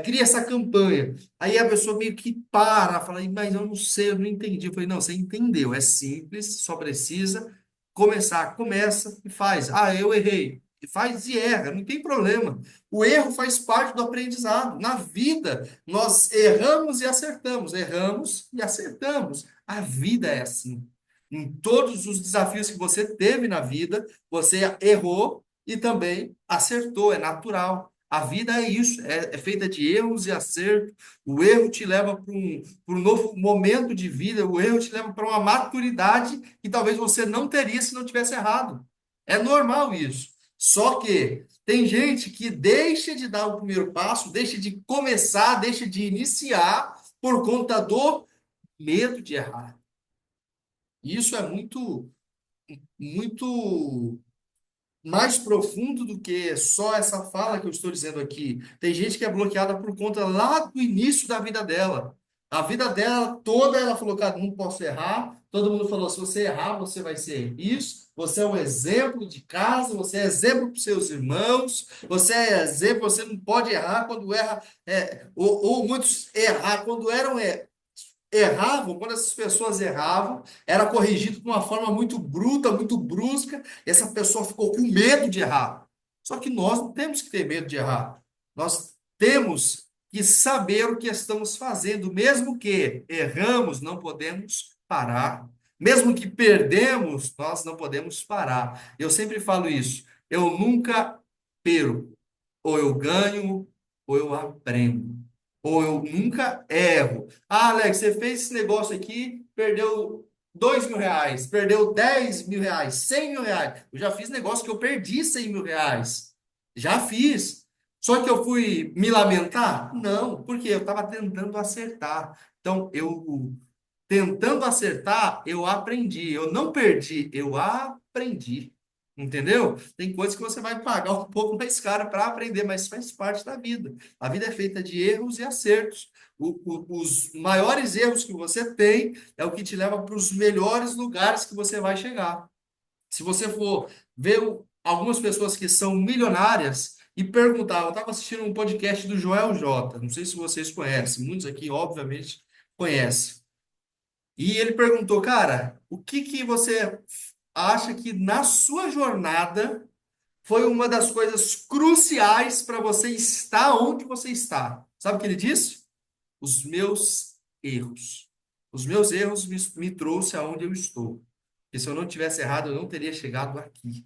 cria essa campanha. Aí a pessoa meio que para, fala, mas eu não sei, eu não entendi. Eu falei, não, você entendeu, é simples, só precisa começar. Começa e faz. Ah, eu errei. E faz e erra, não tem problema. O erro faz parte do aprendizado. Na vida, nós erramos e acertamos, erramos e acertamos. A vida é assim. Em todos os desafios que você teve na vida, você errou e também acertou, é natural. A vida é isso, é feita de erros e acertos. O erro te leva para um novo momento de vida, o erro te leva para uma maturidade que talvez você não teria se não tivesse errado. É normal isso. Só que tem gente que deixa de dar o primeiro passo, deixa de começar, deixa de iniciar por conta do medo de errar. Isso é muito mais profundo do que só essa fala que eu estou dizendo aqui. Tem gente que é bloqueada por conta lá do início da vida dela. A vida dela toda ela falou, cara, não posso errar. Todo mundo falou, se você errar, você vai ser isso. Você é um exemplo de casa, você é exemplo para os seus irmãos, você é exemplo, você não pode errar quando erra, ou muitos errar quando eram erravam, quando essas pessoas erravam, era corrigido de uma forma muito bruta, muito brusca, e essa pessoa ficou com medo de errar. Só que nós não temos que ter medo de errar. Nós temos que saber o que estamos fazendo, mesmo que erramos, não podemos parar. Mesmo que perdemos, nós não podemos parar. Eu sempre falo isso. Eu nunca perco. Ou eu ganho, ou eu aprendo. Ou eu nunca erro. Ah, Alex, você fez esse negócio aqui, perdeu R$ 2.000, perdeu R$ 10.000, R$ 100.000. Eu já fiz negócio que eu perdi R$ 100.000. Já fiz. Só que eu fui me lamentar? Não, porque eu estava tentando acertar. Então, eu tentando acertar, eu aprendi. Eu não perdi, eu aprendi. Entendeu? Tem coisas que você vai pagar um pouco mais caro para aprender, mas faz parte da vida. A vida é feita de erros e acertos. Os maiores erros que você tem é o que te leva para os melhores lugares que você vai chegar. Se você for ver algumas pessoas que são milionárias e perguntar, eu estava assistindo um podcast do Joel J, não sei se vocês conhecem, muitos aqui, obviamente, conhecem. E ele perguntou, cara, o que que você acha que na sua jornada foi uma das coisas cruciais para você estar onde você está? Sabe o que ele disse? Os meus erros. Os meus erros me trouxe aonde eu estou. Porque se eu não tivesse errado, eu não teria chegado aqui.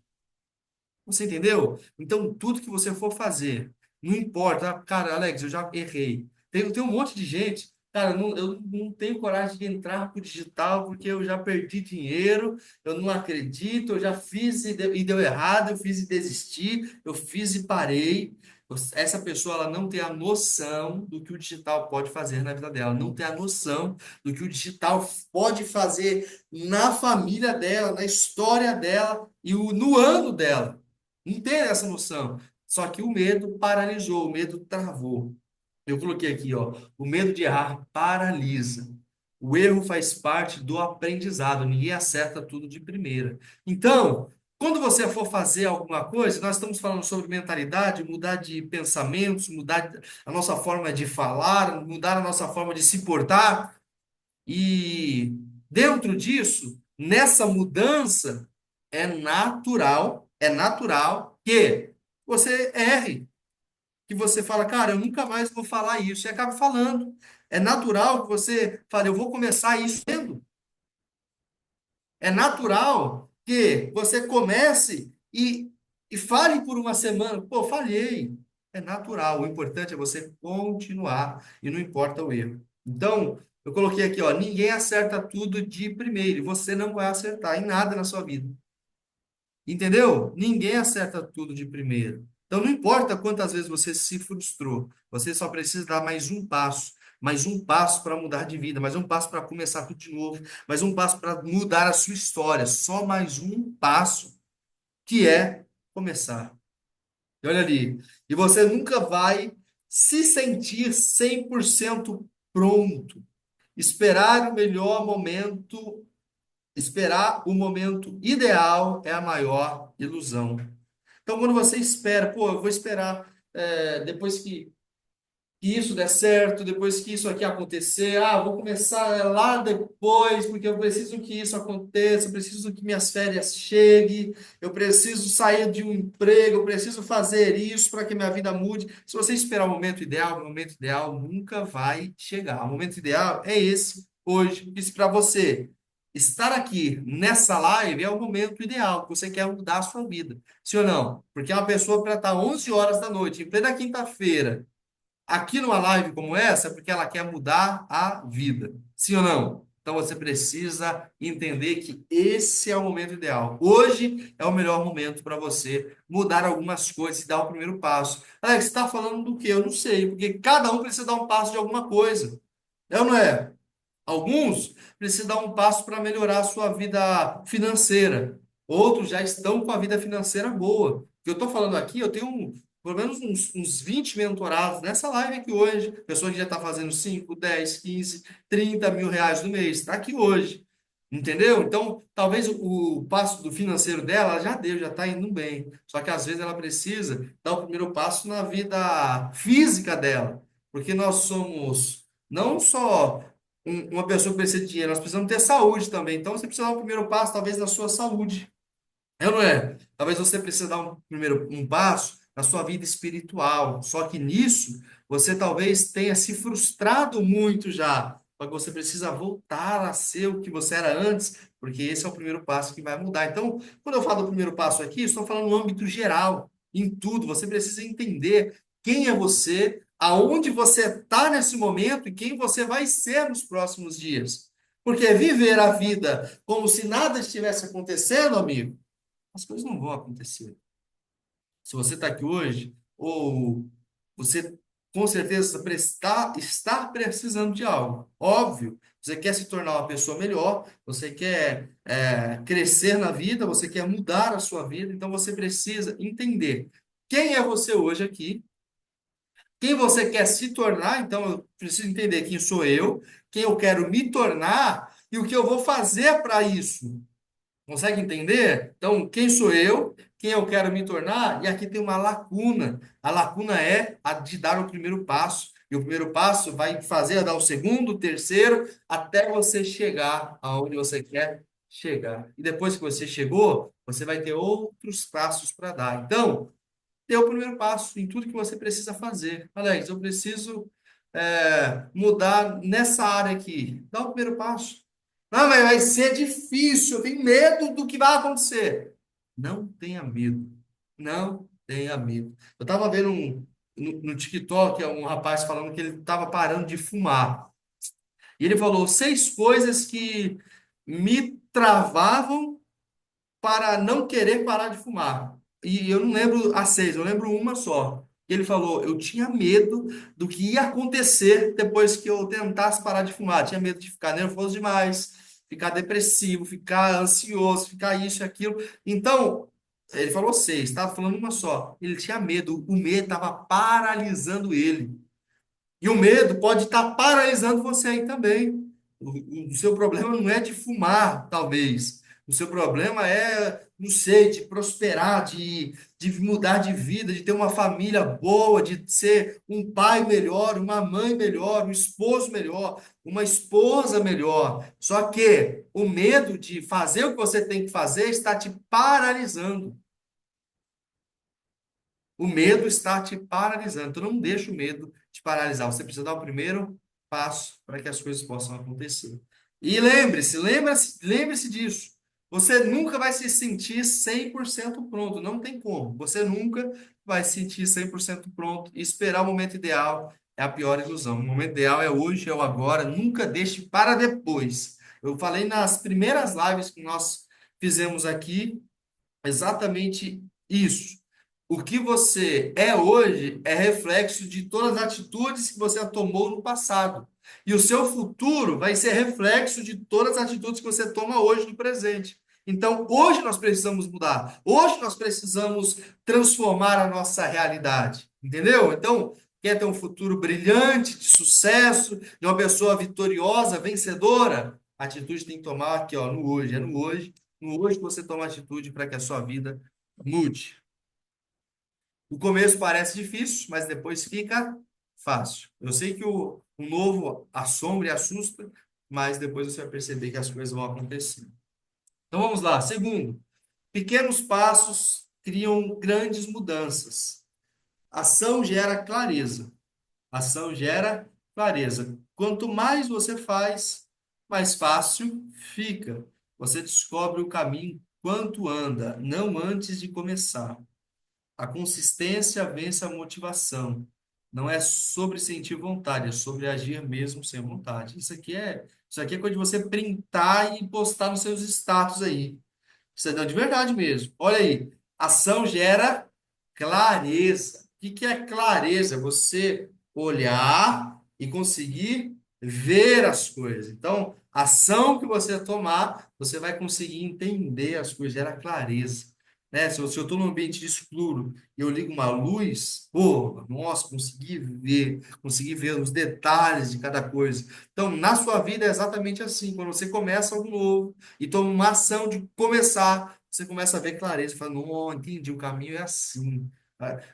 Você entendeu? Então, tudo que você for fazer, não importa. Ah, cara, Alex, eu já errei. Tem um monte de gente. Cara, eu não tenho coragem de entrar pro digital porque eu já perdi dinheiro, eu não acredito, eu já fiz e deu errado, eu fiz e desisti, eu fiz e parei. Essa pessoa ela não tem a noção do que o digital pode fazer na vida dela, não tem a noção do que o digital pode fazer na família dela, na história dela e no ano dela. Não tem essa noção. Só que o medo paralisou, o medo travou. Eu coloquei aqui, ó, o medo de errar paralisa. O erro faz parte do aprendizado, ninguém acerta tudo de primeira. Então, quando você for fazer alguma coisa, nós estamos falando sobre mentalidade, mudar de pensamentos, mudar a nossa forma de falar, mudar a nossa forma de se portar. E dentro disso, nessa mudança, é natural que você erre, que você fala, cara, eu nunca mais vou falar isso, e acaba falando. É natural que você fale, eu vou começar isso sendo. É natural que você comece e fale por uma semana, pô, falhei. É natural, o importante é você continuar e não importa o erro. Então, eu coloquei aqui, ó, ninguém acerta tudo de primeiro, e você não vai acertar em nada na sua vida. Entendeu? Ninguém acerta tudo de primeiro. Então, não importa quantas vezes você se frustrou, você só precisa dar mais um passo para mudar de vida, mais um passo para começar tudo de novo, mais um passo para mudar a sua história, só mais um passo, que é começar. E olha ali, e você nunca vai se sentir 100% pronto. Esperar o melhor momento, esperar o momento ideal é a maior ilusão. Então, quando você espera, pô, eu vou esperar depois que isso der certo, depois que isso aqui acontecer, vou começar lá depois, porque eu preciso que isso aconteça, eu preciso que minhas férias cheguem, eu preciso sair de um emprego, eu preciso fazer isso para que minha vida mude. Se você esperar o momento ideal nunca vai chegar. O momento ideal é esse, hoje. Isso para você. Estar aqui nessa live é o momento ideal, que você quer mudar a sua vida. Sim ou não? Porque uma pessoa para estar 11 horas da noite, em plena quinta-feira, aqui numa live como essa, é porque ela quer mudar a vida. Sim ou não? Então você precisa entender que esse é o momento ideal. Hoje é o melhor momento para você mudar algumas coisas e dar o primeiro passo. Alex, você está falando do quê? Eu não sei, porque cada um precisa dar um passo de alguma coisa. É ou não é? Alguns precisam dar um passo para melhorar a sua vida financeira. Outros já estão com a vida financeira boa. O que eu estou falando aqui, eu tenho pelo menos uns 20 mentorados nessa live aqui hoje. Pessoa que já está fazendo 5, 10, 15, R$ 30.000 no mês. Está aqui hoje. Entendeu? Então, talvez o passo do financeiro dela ela já deu, já está indo bem. Só que às vezes ela precisa dar o primeiro passo na vida física dela. Porque nós somos não só uma pessoa que precisa de dinheiro, nós precisamos ter saúde também. Então, você precisa dar o primeiro passo, talvez, da sua saúde. É ou não é? Talvez você precise dar um passo na sua vida espiritual. Só que nisso, você talvez tenha se frustrado muito já. Só que você precisa voltar a ser o que você era antes, porque esse é o primeiro passo que vai mudar. Então, quando eu falo do primeiro passo aqui, estou falando no âmbito geral, em tudo. Você precisa entender quem é você, aonde você está nesse momento e quem você vai ser nos próximos dias. Porque viver a vida como se nada estivesse acontecendo, amigo, as coisas não vão acontecer. Se você está aqui hoje, ou você com certeza está precisando de algo. Óbvio, você quer se tornar uma pessoa melhor, você quer crescer na vida, você quer mudar a sua vida, então você precisa entender quem é você hoje aqui, quem você quer se tornar, então eu preciso entender quem sou eu, quem eu quero me tornar e o que eu vou fazer para isso. Consegue entender? Então, quem sou eu? Quem eu quero me tornar? E aqui tem uma lacuna. A lacuna é a de dar o primeiro passo. E o primeiro passo vai fazer dar o segundo, o terceiro, até você chegar aonde você quer chegar. E depois que você chegou, você vai ter outros passos para dar. Então, dê o primeiro passo em tudo que você precisa fazer. Alex, eu preciso mudar nessa área aqui. Dá o primeiro passo. Não, mas vai ser difícil, eu tenho medo do que vai acontecer. Não tenha medo. Não tenha medo. Eu estava vendo no TikTok um rapaz falando que ele estava parando de fumar. E ele falou 6 coisas que me travavam para não querer parar de fumar. E eu não lembro as 6, eu lembro uma só. Ele falou: eu tinha medo do que ia acontecer depois que eu tentasse parar de fumar. Tinha medo de ficar nervoso demais, ficar depressivo, ficar ansioso, ficar isso e aquilo. Então, ele falou 6, estava falando uma só. Ele tinha medo, o medo estava paralisando ele. E o medo pode estar paralisando você aí também. O seu problema não é de fumar, talvez. O seu problema é, não sei, de prosperar, de mudar de vida, de ter uma família boa, de ser um pai melhor, uma mãe melhor, um esposo melhor, uma esposa melhor. Só que o medo de fazer o que você tem que fazer está te paralisando. O medo está te paralisando. Então não deixa o medo te paralisar. Você precisa dar o primeiro passo para que as coisas possam acontecer. E lembre-se disso. Você nunca vai se sentir 100% pronto. Não tem como. Você nunca vai se sentir 100% pronto. E esperar o momento ideal é a pior ilusão. O momento ideal é hoje, é o agora. Nunca deixe para depois. Eu falei nas primeiras lives que nós fizemos aqui exatamente isso. O que você é hoje é reflexo de todas as atitudes que você tomou no passado. E o seu futuro vai ser reflexo de todas as atitudes que você toma hoje no presente. Então, hoje nós precisamos mudar. Hoje nós precisamos transformar a nossa realidade. Entendeu? Então, quer ter um futuro brilhante, de sucesso, de uma pessoa vitoriosa, vencedora? A atitude tem que tomar aqui, ó, no hoje. É no hoje. No hoje que você toma atitude para que a sua vida mude. O começo parece difícil, mas depois fica fácil. Eu sei que o novo assombra e assusta, mas depois você vai perceber que as coisas vão acontecer. Então vamos lá. Segundo, pequenos passos criam grandes mudanças. Ação gera clareza. Ação gera clareza. Quanto mais você faz, mais fácil fica. Você descobre o caminho quanto anda, não antes de começar. A consistência vence a motivação. Não é sobre sentir vontade, é sobre agir mesmo sem vontade. Isso aqui é coisa de você printar e postar nos seus status aí. Isso é de verdade mesmo. Olha aí, ação gera clareza. O que que é clareza? Você olhar e conseguir ver as coisas. Então, a ação que você tomar, você vai conseguir entender as coisas, gera clareza. Né? Se eu estou num ambiente de escuro e eu ligo uma luz, pô, nossa, consegui ver os detalhes de cada coisa. Então, na sua vida é exatamente assim. Quando você começa algo novo, e toma uma ação de começar, você começa a ver clareza, fala, não, entendi, o caminho é assim.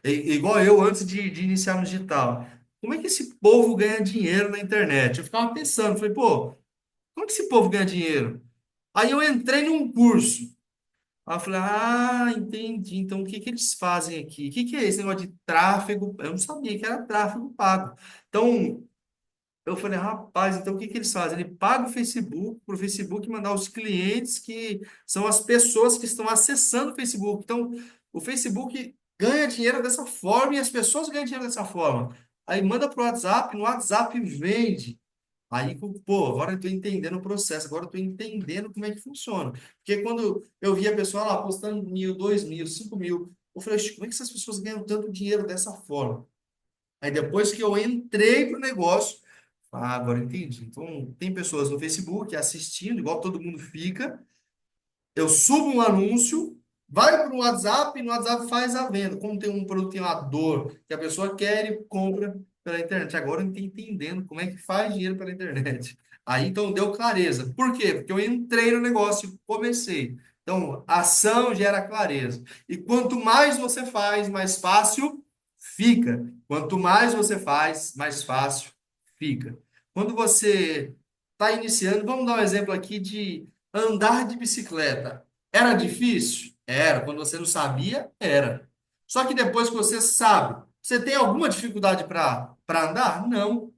É igual eu antes de iniciar no digital. como é que esse povo ganha dinheiro na internet? Eu ficava pensando, falei, pô, como é que esse povo ganha dinheiro? Aí eu entrei num curso. Aí eu falei, ah, entendi. Então, o que que eles fazem aqui? O que que é esse negócio de tráfego? Eu não sabia que era tráfego pago. Então, eu falei, rapaz, então o que que eles fazem? Ele paga o Facebook, para o Facebook mandar os clientes que são as pessoas que estão acessando o Facebook. Então, o Facebook ganha dinheiro dessa forma e as pessoas ganham dinheiro dessa forma. Aí manda para o WhatsApp, no WhatsApp vende. Aí, pô, agora eu estou entendendo o processo, agora eu estou entendendo como é que funciona. Porque quando eu via a pessoa lá postando 1.000, 2.000, 5.000, eu falei, "Oxe, como é que essas pessoas ganham tanto dinheiro dessa forma?" Aí depois que eu entrei pro negócio, agora eu entendi. Então, tem pessoas no Facebook assistindo, igual todo mundo fica, eu subo um anúncio, vai para o WhatsApp e no WhatsApp faz a venda. Como tem um produto tem uma dor que a pessoa quer e compra pela internet. Agora eu estou entendendo como é que faz dinheiro pela internet. Aí então deu clareza. Por quê? Porque eu entrei no negócio e comecei. Então, ação gera clareza. E quanto mais você faz, mais fácil fica. Quanto mais você faz, mais fácil fica. Quando você está iniciando, vamos dar um exemplo aqui de andar de bicicleta. Era difícil? Era. Quando você não sabia, era. Só que depois que você sabe, você tem alguma dificuldade para andar? Não,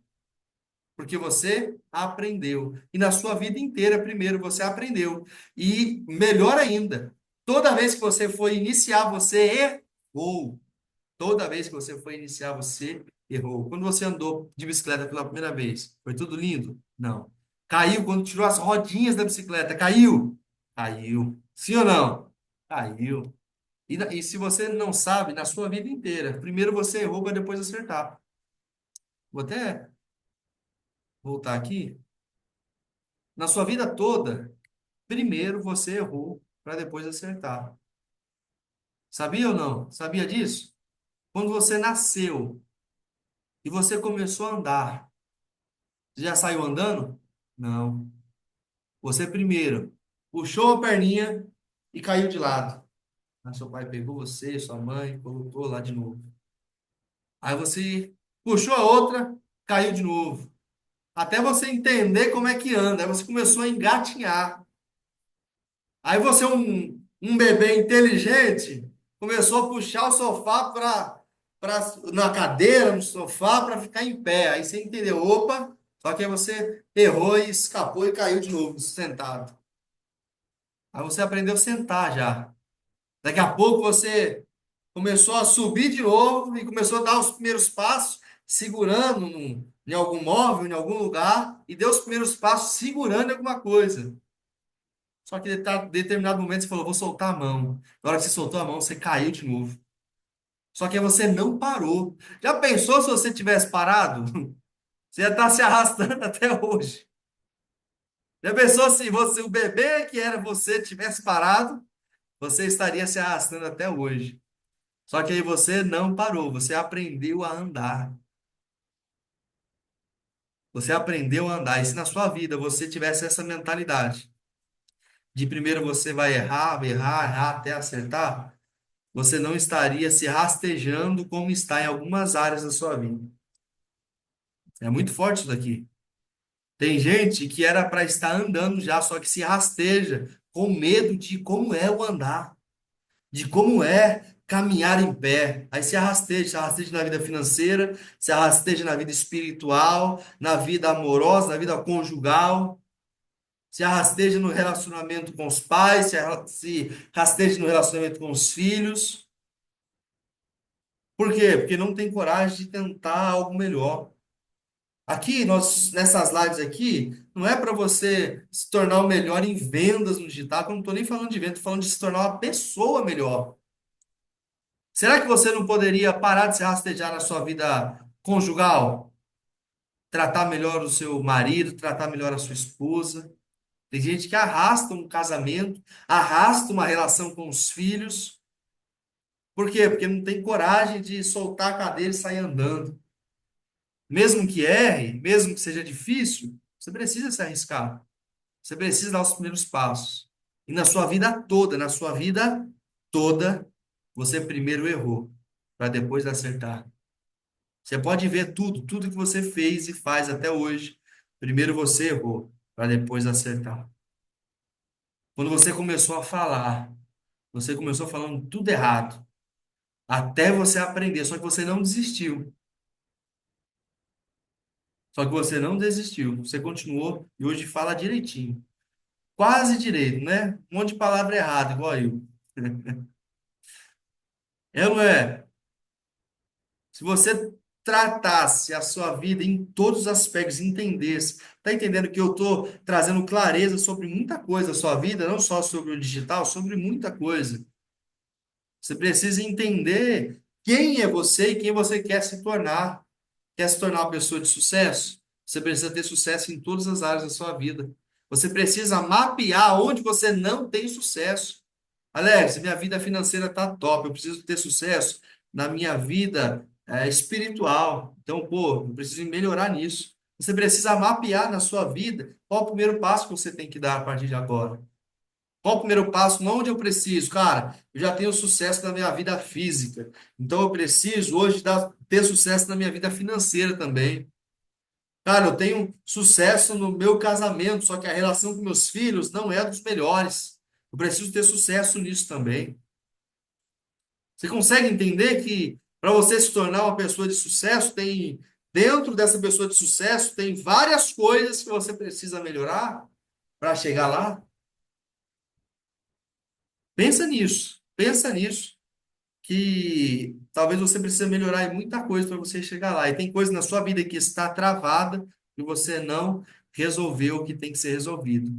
porque você aprendeu. E na sua vida inteira, primeiro você aprendeu. E melhor ainda, toda vez que você for iniciar, você errou. Toda vez que você foi iniciar, você errou. Quando você andou de bicicleta pela primeira vez, foi tudo lindo? Não. Caiu quando tirou as rodinhas da bicicleta? Caiu? Caiu. Sim ou não? Caiu. E se você não sabe, na sua vida inteira, primeiro você errou para depois acertar. Vou até voltar aqui. Na sua vida toda, primeiro você errou para depois acertar. Sabia ou não? Sabia disso? Quando você nasceu e você começou a andar, você já saiu andando? Não. Você primeiro puxou a perninha e caiu de lado. Aí seu pai pegou você, sua mãe, colocou lá de novo. Aí você puxou a outra, caiu de novo. Até você entender como é que anda. Aí você começou a engatinhar. Aí você, um bebê inteligente, começou a puxar o sofá na cadeira, no sofá, para ficar em pé. Aí você entendeu, opa, só que aí você errou e escapou e caiu de novo, sentado. Aí você aprendeu a sentar já. Daqui a pouco você começou a subir de novo e começou a dar os primeiros passos, segurando em algum móvel, em algum lugar, e deu os primeiros passos segurando em alguma coisa. Só que em determinado momento você falou, vou soltar a mão. Na hora que você soltou a mão, você caiu de novo. Só que aí você não parou. Já pensou se você tivesse parado? Você ia estar se arrastando até hoje. Já pensou se você, o bebê que era você, tivesse parado? Você estaria se arrastando até hoje. Só que aí você não parou, você aprendeu a andar. Você aprendeu a andar. E se na sua vida você tivesse essa mentalidade de primeiro você vai errar, errar, errar até acertar, você não estaria se rastejando como está em algumas áreas da sua vida. É muito forte isso daqui. Tem gente que era para estar andando já, só que se rasteja com medo de como é o andar, de como é caminhar em pé. Aí se arrasteja na vida financeira, se arrasteja na vida espiritual, na vida amorosa, na vida conjugal, se arrasteja no relacionamento com os pais, se rasteja no relacionamento com os filhos. Por quê? Porque não tem coragem de tentar algo melhor. Aqui, nessas lives aqui, não é para você se tornar o melhor em vendas no digital, que eu não estou nem falando de venda, estou falando de se tornar uma pessoa melhor. Será que você não poderia parar de se rastejar na sua vida conjugal? Tratar melhor o seu marido, tratar melhor a sua esposa. Tem gente que arrasta um casamento, arrasta uma relação com os filhos. Por quê? Porque não tem coragem de soltar a cadeira e sair andando. Mesmo que erre, mesmo que seja difícil, você precisa se arriscar. Você precisa dar os primeiros passos. E na sua vida toda, você primeiro errou, para depois acertar. Você pode ver tudo, tudo que você fez e faz até hoje. Primeiro você errou, para depois acertar. Quando você começou a falar, você começou falando tudo errado, até você aprender. Só que você não desistiu. Só que você não desistiu. Você continuou e hoje fala direitinho. Quase direito, né? Um monte de palavra errada, igual eu. É ou não é? Se você tratasse a sua vida em todos os aspectos, entendesse, tá entendendo que eu estou trazendo clareza sobre muita coisa da sua vida, não só sobre o digital, sobre muita coisa. Você precisa entender quem é você e quem você quer se tornar. Quer se tornar uma pessoa de sucesso? Você precisa ter sucesso em todas as áreas da sua vida. Você precisa mapear onde você não tem sucesso. Alex, minha vida financeira está top, eu preciso ter sucesso na minha vida espiritual. Então, pô, eu preciso melhorar nisso. Você precisa mapear na sua vida qual o primeiro passo que você tem que dar a partir de agora. Qual o primeiro passo? Onde eu preciso? Cara, eu já tenho sucesso na minha vida física. Então, eu preciso hoje ter sucesso na minha vida financeira também. Cara, eu tenho sucesso no meu casamento, só que a relação com meus filhos não é dos melhores. Eu preciso ter sucesso nisso também. Você consegue entender que para você se tornar uma pessoa de sucesso, tem dentro dessa pessoa de sucesso, tem várias coisas que você precisa melhorar para chegar lá? Pensa nisso. Pensa nisso. Que talvez você precise melhorar em muita coisa para você chegar lá. E tem coisa na sua vida que está travada e você não resolveu o que tem que ser resolvido.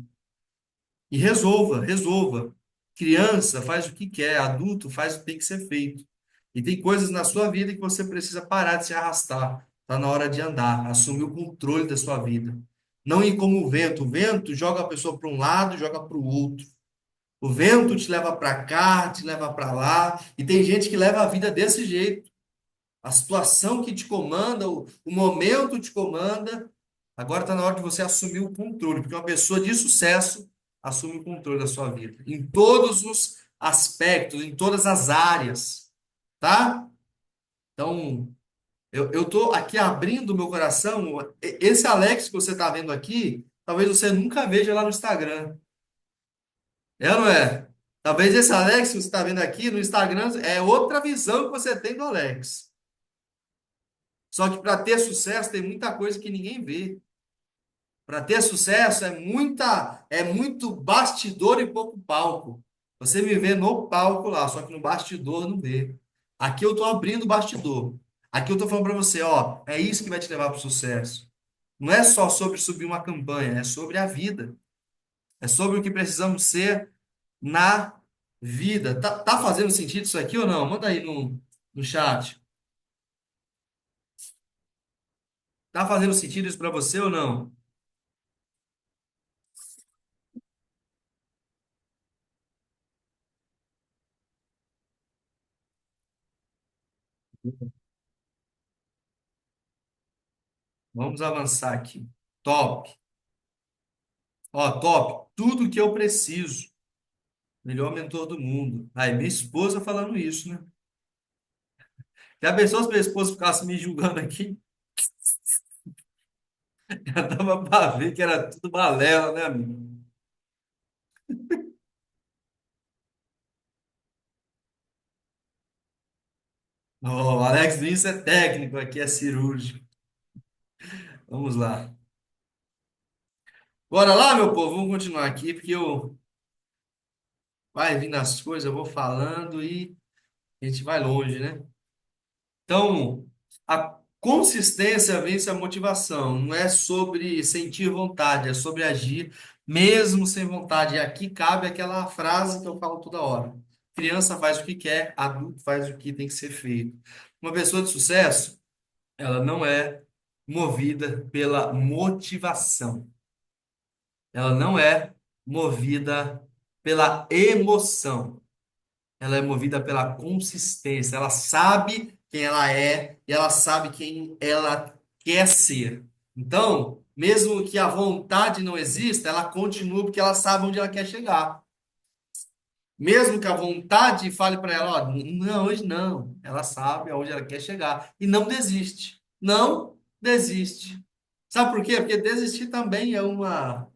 E resolva, resolva. Criança faz o que quer, adulto faz o que tem que ser feito. E tem coisas na sua vida que você precisa parar de se arrastar. Está na hora de andar, assumir o controle da sua vida. Não ir como o vento. O vento joga a pessoa para um lado, joga para o outro. O vento te leva para cá, te leva para lá. E tem gente que leva a vida desse jeito. A situação que te comanda, o momento te comanda. Agora está na hora de você assumir o controle, porque uma pessoa de sucesso assume o controle da sua vida, em todos os aspectos, em todas as áreas, tá? Então, eu tô aqui abrindo o meu coração. Esse Alex que você está vendo aqui, talvez você nunca veja lá no Instagram. É ou não é? Talvez esse Alex que você está vendo aqui no Instagram é outra visão que você tem do Alex. Só que para ter sucesso tem muita coisa que ninguém vê. Para ter sucesso é muito bastidor e pouco palco. Você me vê no palco lá, só que no bastidor não vê. Aqui eu estou abrindo o bastidor. Aqui eu estou falando para você, ó, é isso que vai te levar para o sucesso. Não é só sobre subir uma campanha, é sobre a vida. É sobre o que precisamos ser na vida. Tá fazendo sentido isso aqui ou não? Manda aí no chat. Tá fazendo sentido isso para você ou não? Vamos avançar aqui. Top. Ó, top. Tudo que eu preciso. Melhor mentor do mundo. Aí, minha esposa falando isso, né? Já pensou se minha esposa ficasse me julgando aqui? Já dava pra ver que era tudo balela, né, amigo? Ó, o Alex Nunes é técnico, aqui é cirúrgico. Vamos lá. Bora lá, meu povo. Vamos continuar aqui, porque eu vai vindo as coisas, eu vou falando e a gente vai longe, né? Então, a consistência vence a motivação. Não é sobre sentir vontade, é sobre agir mesmo sem vontade. E aqui cabe aquela frase que eu falo toda hora. Criança faz o que quer, adulto faz o que tem que ser feito. Uma pessoa de sucesso, ela não é movida pela motivação. Ela não é movida pela emoção. Ela é movida pela consistência. Ela sabe quem ela é e ela sabe quem ela quer ser. Então, mesmo que a vontade não exista, ela continua porque ela sabe onde ela quer chegar. Mesmo que a vontade fale para ela, ó, não, hoje não. Ela sabe aonde ela quer chegar e não desiste. Não desiste. Sabe por quê? Porque desistir também é uma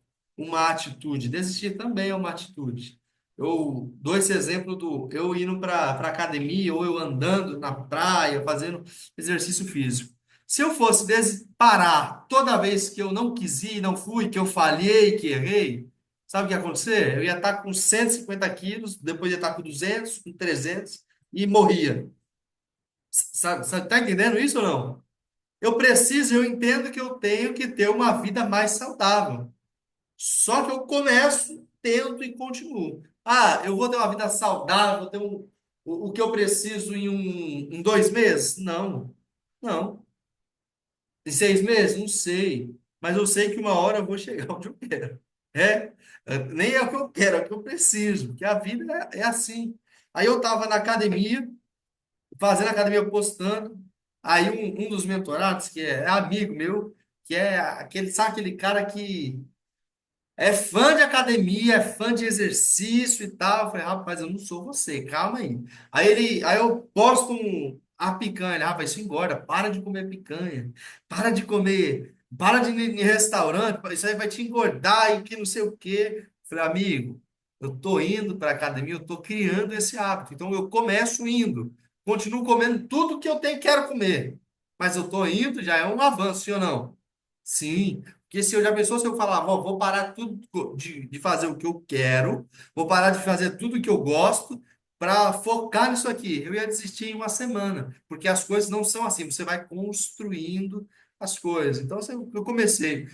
atitude. Desistir também é uma atitude. Eu dou esse exemplo do eu indo para academia ou eu andando na praia, fazendo exercício físico. Se eu fosse parar toda vez que eu não quis ir, não fui, que eu falhei, que errei, sabe o que ia acontecer? Eu ia estar com 150 quilos, depois ia estar com 200, com 300 e morria. Sabe, tá entendendo isso ou não? Eu entendo que eu tenho que ter uma vida mais saudável. Só que eu começo, tento e continuo. Ah, eu vou ter uma vida saudável, vou ter o que eu preciso em 2 meses? Não, não. Em 6 meses? Não sei. Mas eu sei que uma hora eu vou chegar onde eu quero. É, nem é o que eu quero, é o que eu preciso, porque a vida é assim. Aí eu estava na academia, fazendo academia postando. Aí um dos mentorados, que é amigo meu, que é aquele, sabe aquele cara que é fã de academia, é fã de exercício e tal. Eu falei, rapaz, eu não sou você, calma aí. Aí eu posto a picanha, rapaz, isso engorda, para de comer picanha, para de comer, para de ir em restaurante, isso aí vai te engordar e que não sei o quê. Eu falei, amigo, eu tô indo para academia, eu tô criando esse hábito. Então eu começo indo, continuo comendo tudo que eu tenho, quero comer. Mas eu tô indo, já é um avanço, sim ou não? Sim. Porque se eu já pensou se eu falar, "Ó, vou parar tudo de fazer o que eu quero, vou parar de fazer tudo o que eu gosto para focar nisso aqui. Eu ia desistir em uma semana, porque as coisas não são assim, você vai construindo as coisas. Então, eu comecei,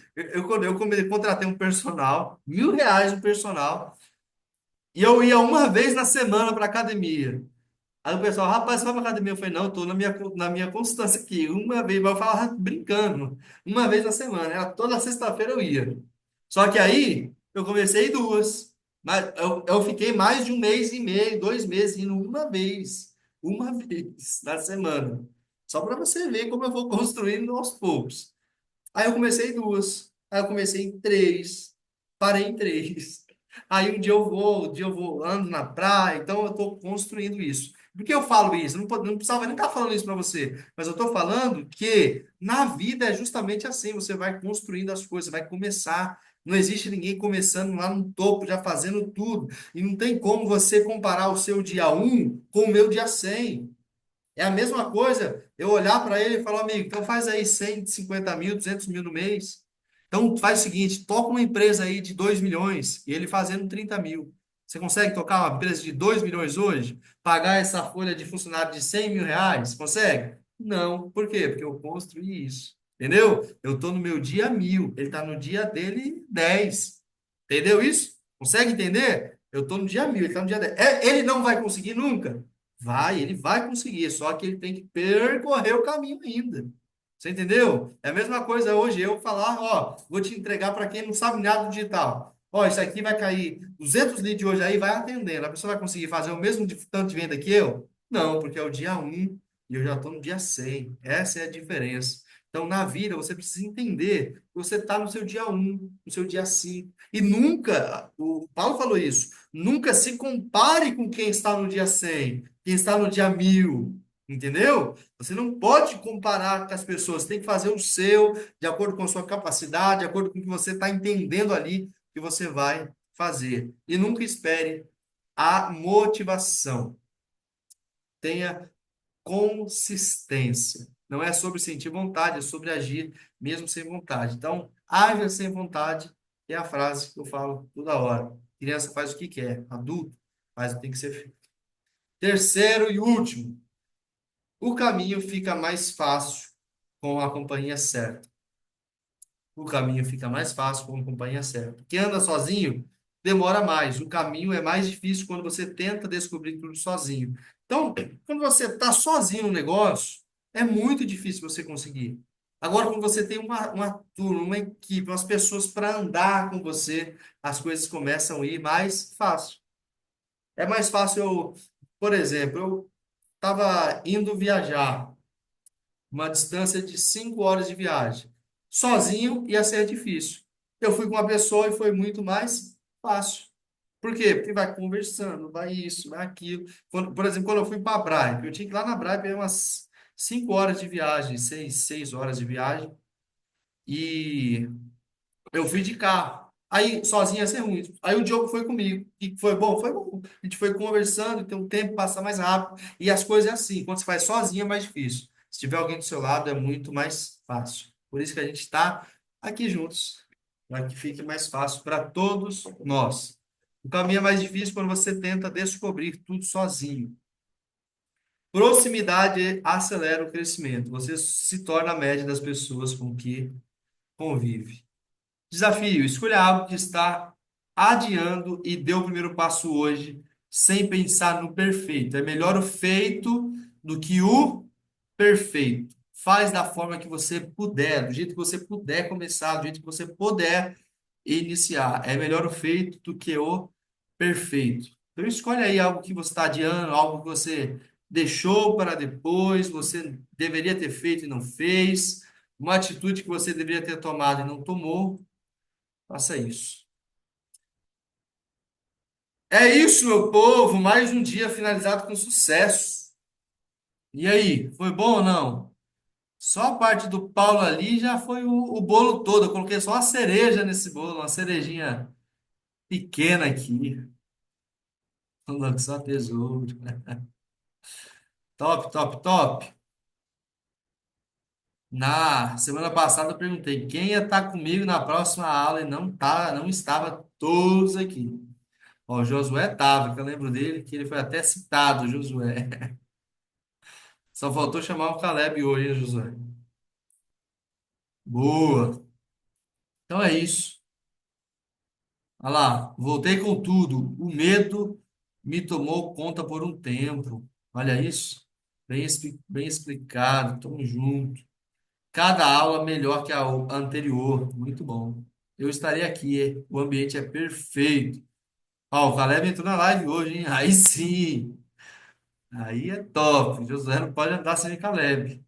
contratei um personal, R$ 1.000 um personal, e eu ia uma vez na semana para academia. Aí o pessoal, rapaz, você vai pra academia? Eu falei, não, eu tô na minha constância aqui, uma vez, mas eu falava brincando, uma vez na semana, toda sexta-feira eu ia. Só que aí eu comecei duas, mas eu fiquei mais de um mês e meio, 2 meses, indo uma vez na semana. Só para você ver como eu vou construindo aos poucos. Aí eu comecei duas, aí eu comecei em três, parei em três. Aí ando na praia, então eu estou construindo isso. Por que eu falo isso? Não precisava nem estar falando isso para você, mas eu estou falando que na vida é justamente assim, você vai construindo as coisas, vai começar. Não existe ninguém começando lá no topo, já fazendo tudo. E não tem como você comparar o seu dia um com o meu dia 100. É a mesma coisa eu olhar para ele e falar, amigo, então faz aí 150 mil, 200 mil no mês. Então faz o seguinte, toca uma empresa aí de 2 milhões e ele fazendo 30 mil. Você consegue tocar uma empresa de 2 milhões hoje? Pagar essa folha de funcionário de R$ 100.000? Consegue? Não. Por quê? Porque eu construí isso. Entendeu? Eu estou no meu dia 1.000, ele está no dia dele 10. Entendeu isso? Consegue entender? Eu estou no dia 1.000, ele está no dia 10. Ele não vai conseguir nunca? Ele vai conseguir, só que ele tem que percorrer o caminho ainda. Você entendeu? É a mesma coisa hoje eu falar, ó, vou te entregar para quem não sabe nada do digital. Ó, isso aqui vai cair 200 leads hoje aí, vai atendendo. A pessoa vai conseguir fazer o mesmo tanto de venda que eu? Não, porque é o dia 1 e eu já estou no dia 100. Essa é a diferença. Então, na vida, você precisa entender que você está no seu dia 1, no seu dia 5. E nunca, o Paulo falou isso, nunca se compare com quem está no dia 100, quem está no dia 1.000, entendeu? Você não pode comparar com as pessoas, tem que fazer o seu, de acordo com a sua capacidade, de acordo com o que você está entendendo ali que você vai fazer. E nunca espere a motivação. Tenha consistência. Não é sobre sentir vontade, é sobre agir mesmo sem vontade. Então, haja sem vontade, que é a frase que eu falo toda hora. Criança faz o que quer, adulto faz o que tem que ser feito. Terceiro e último, o caminho fica mais fácil com a companhia certa. O caminho fica mais fácil com a companhia certa. Quem anda sozinho demora mais. O caminho é mais difícil quando você tenta descobrir tudo sozinho. Então, quando você está sozinho no negócio, é muito difícil você conseguir. Agora, quando você tem uma turma, uma equipe, umas pessoas para andar com você, as coisas começam a ir mais fácil. É mais fácil por exemplo, eu estava indo viajar uma distância de 5 horas de viagem. Sozinho ia ser difícil. Eu fui com uma pessoa e foi muito mais fácil. Por quê? Porque vai conversando, vai isso, vai aquilo. Por exemplo, quando eu fui para a Braille, eu tinha que ir lá na Braille, pegar umas 5 horas de viagem, seis horas de viagem, e eu fui de carro. Aí, sozinho ia ser ruim. Aí o Diogo foi comigo. E foi bom? Foi bom. A gente foi conversando, então o tempo passa mais rápido. E as coisas é assim. Quando você faz sozinho é mais difícil. Se tiver alguém do seu lado, é muito mais fácil. Por isso que a gente está aqui juntos. Para que fique mais fácil para todos nós. O caminho é mais difícil quando você tenta descobrir tudo sozinho. Proximidade acelera o crescimento. Você se torna a média das pessoas com que convive. Desafio: escolha algo que está adiando e dê o primeiro passo hoje, sem pensar no perfeito. É melhor o feito do que o perfeito. Faz da forma que você puder, do jeito que você puder começar, do jeito que você puder iniciar. É melhor o feito do que o perfeito. Então escolhe aí algo que você está adiando, algo que você deixou para depois, você deveria ter feito e não fez, uma atitude que você deveria ter tomado e não tomou. Faça isso. É isso, meu povo. Mais um dia finalizado com sucesso. E aí, foi bom ou não? Só a parte do Paulo ali já foi o bolo todo. Eu coloquei só uma cereja nesse bolo, uma cerejinha pequena aqui. Falando só tesouro. Top, top, top. Na semana passada eu perguntei quem ia estar comigo na próxima aula e não tá, não estava todos aqui. Ó, o Josué estava, que eu lembro dele, que ele foi até citado, Josué. Só faltou chamar o Caleb hoje, hein, Josué? Boa. Então é isso. Olha lá, voltei com tudo. O medo me tomou conta por um tempo. Olha isso. Bem, bem explicado. Tamo junto. Cada aula melhor que a anterior. Muito bom. Eu estarei aqui. O ambiente é perfeito. Ó, o Caleb entrou na live hoje, hein? Aí sim. Aí é top. Josué não pode andar sem Caleb.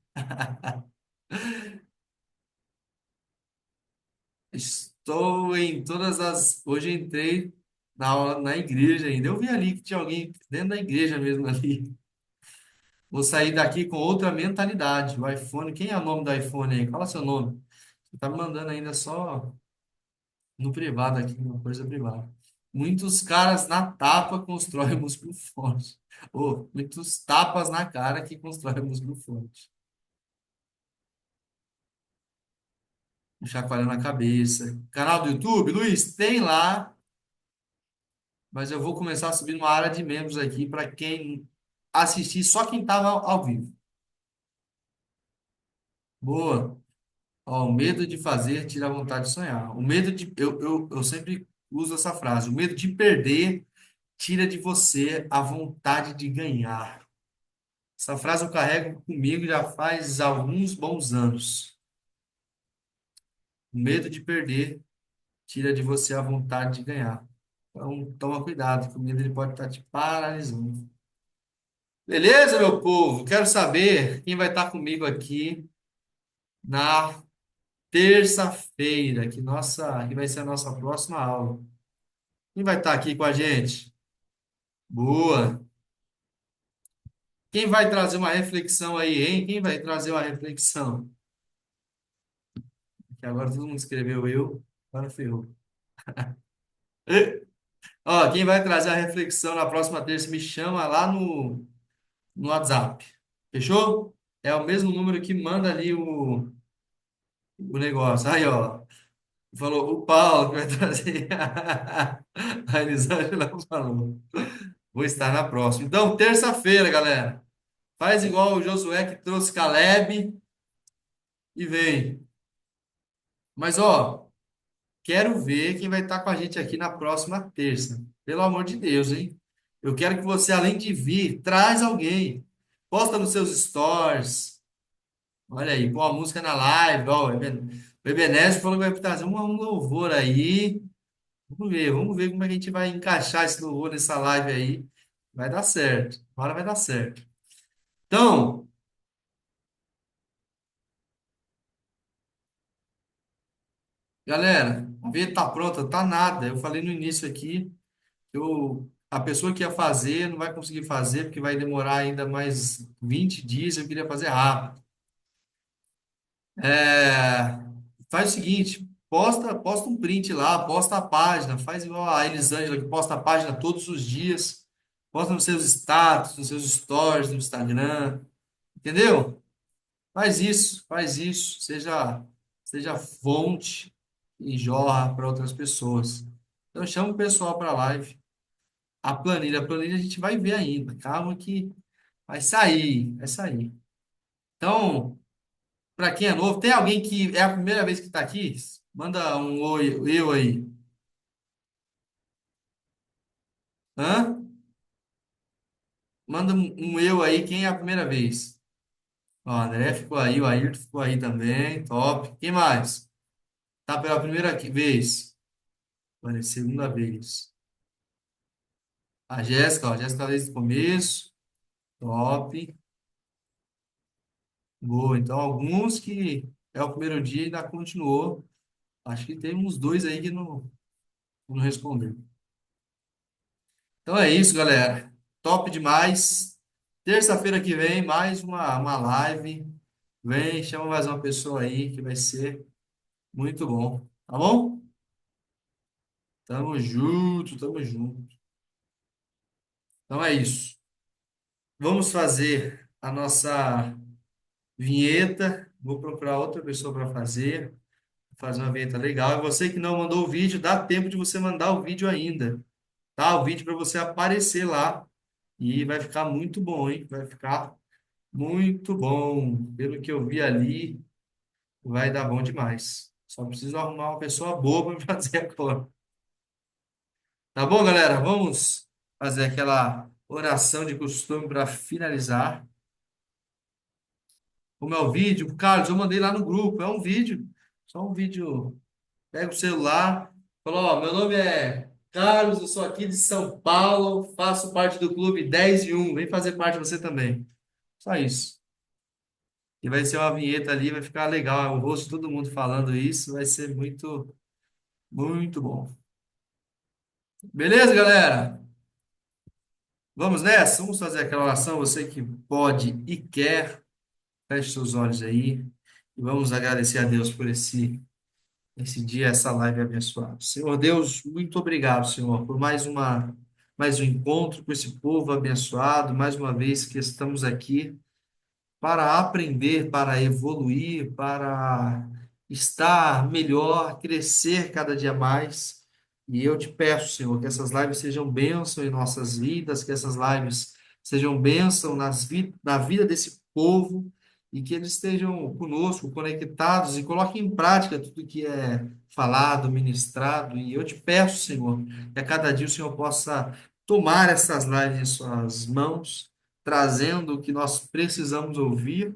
Estou em todas as. Hoje eu entrei na igreja ainda. Eu vi ali que tinha alguém dentro da igreja mesmo ali. Vou sair daqui com outra mentalidade. O iPhone, quem é o nome do iPhone aí? Fala seu nome. Você tá me mandando ainda só no privado aqui, uma coisa privada. Muitos caras na tapa constroem músculo forte. Ou muitos tapas na cara que constroem músculo forte. Chacoalhando a cabeça. Canal do YouTube, Luiz, tem lá. Mas eu vou começar a subir uma área de membros aqui para quem assistir, só quem estava ao vivo. Boa. Ó, o medo de fazer tira a vontade de sonhar. O medo de. Eu sempre uso essa frase. O medo de perder tira de você a vontade de ganhar. Essa frase eu carrego comigo já faz alguns bons anos. O medo de perder tira de você a vontade de ganhar. Então, toma cuidado, que o medo ele pode estar te paralisando. Beleza, meu povo? Quero saber quem vai estar comigo aqui na terça-feira, que vai ser a nossa próxima aula. Quem vai estar aqui com a gente? Boa. Quem vai trazer uma reflexão aí, hein? Quem vai trazer uma reflexão? Que agora todo mundo escreveu eu, agora ferrou. Ó, quem vai trazer a reflexão na próxima terça me chama lá no WhatsApp. Fechou? É o mesmo número que manda ali o negócio. Aí, ó. Falou o Paulo que vai trazer. A Elisângela falou. Vou estar na próxima. Então, terça-feira, galera. Faz igual o Josué que trouxe Caleb e vem. Mas, ó, quero ver quem vai estar com a gente aqui na próxima terça. Pelo amor de Deus, hein? Eu quero que você, além de vir, traz alguém. Posta nos seus stories. Olha aí, põe uma música na live. Ó, o Ebenezer falou que vai trazer um louvor aí. Vamos ver como é que a gente vai encaixar esse louvor nessa live aí. Vai dar certo. Agora vai dar certo. Então, galera, a veia tá pronta, tá nada. Eu falei no início aqui A pessoa que ia fazer não vai conseguir fazer porque vai demorar ainda mais 20 dias. Eu queria fazer rápido. É, faz o seguinte, posta um print lá, posta a página, faz igual a Elisângela que posta a página todos os dias, posta nos seus status, nos seus stories no Instagram, entendeu? Faz isso, seja fonte e jorra para outras pessoas. Então chama o pessoal para a live. A planilha a gente vai ver ainda, calma que vai sair, vai sair. Então, para quem é novo, tem alguém que é a primeira vez que está aqui? Manda um oi, eu aí. Hã? Manda um eu aí, quem é a primeira vez? Ó, o André ficou aí, o Ayrton ficou aí também, top. Quem mais? Tá pela vez? Olha, segunda vez. A Jéssica, ó, a Jéssica desde o começo, top. Boa, então alguns que é o primeiro dia e ainda continuou. Acho que tem uns dois aí que não responderam. Então é isso, galera. Top demais. Terça-feira que vem, mais uma live. Vem, chama mais uma pessoa aí que vai ser muito bom. Tá bom? Tamo junto, tamo junto. Então é isso. Vamos fazer a nossa vinheta. Vou procurar outra pessoa para fazer uma vinheta legal. E você que não mandou o vídeo, dá tempo de você mandar o vídeo ainda. Tá? O vídeo para você aparecer lá. E vai ficar muito bom, hein? Vai ficar muito bom. Pelo que eu vi ali, vai dar bom demais. Só preciso arrumar uma pessoa boa para me fazer agora. Tá bom, galera? Vamos fazer aquela oração de costume para finalizar. Como é o vídeo? Carlos, eu mandei lá no grupo. É um vídeo. Só um vídeo. Pega o celular. Fala, ó, meu nome é Carlos, eu sou aqui de São Paulo, faço parte do clube 10 e 1. Vem fazer parte você também. Só isso. E vai ser uma vinheta ali, vai ficar legal. O rosto de todo mundo falando isso, vai ser muito, muito bom. Beleza, galera? Vamos nessa? Vamos fazer aquela oração. Você que pode e quer, feche seus olhos aí. E vamos agradecer a Deus por esse dia, essa live abençoada. Senhor Deus, muito obrigado, Senhor, por mais um encontro com esse povo abençoado, mais uma vez que estamos aqui para aprender, para evoluir, para estar melhor, crescer cada dia mais. E eu te peço, Senhor, que essas lives sejam bênção em nossas vidas, que essas lives sejam bênção na vida desse povo e que eles estejam conosco, conectados e coloquem em prática tudo que é falado, ministrado. E eu te peço, Senhor, que a cada dia o Senhor possa tomar essas lives em suas mãos, trazendo o que nós precisamos ouvir,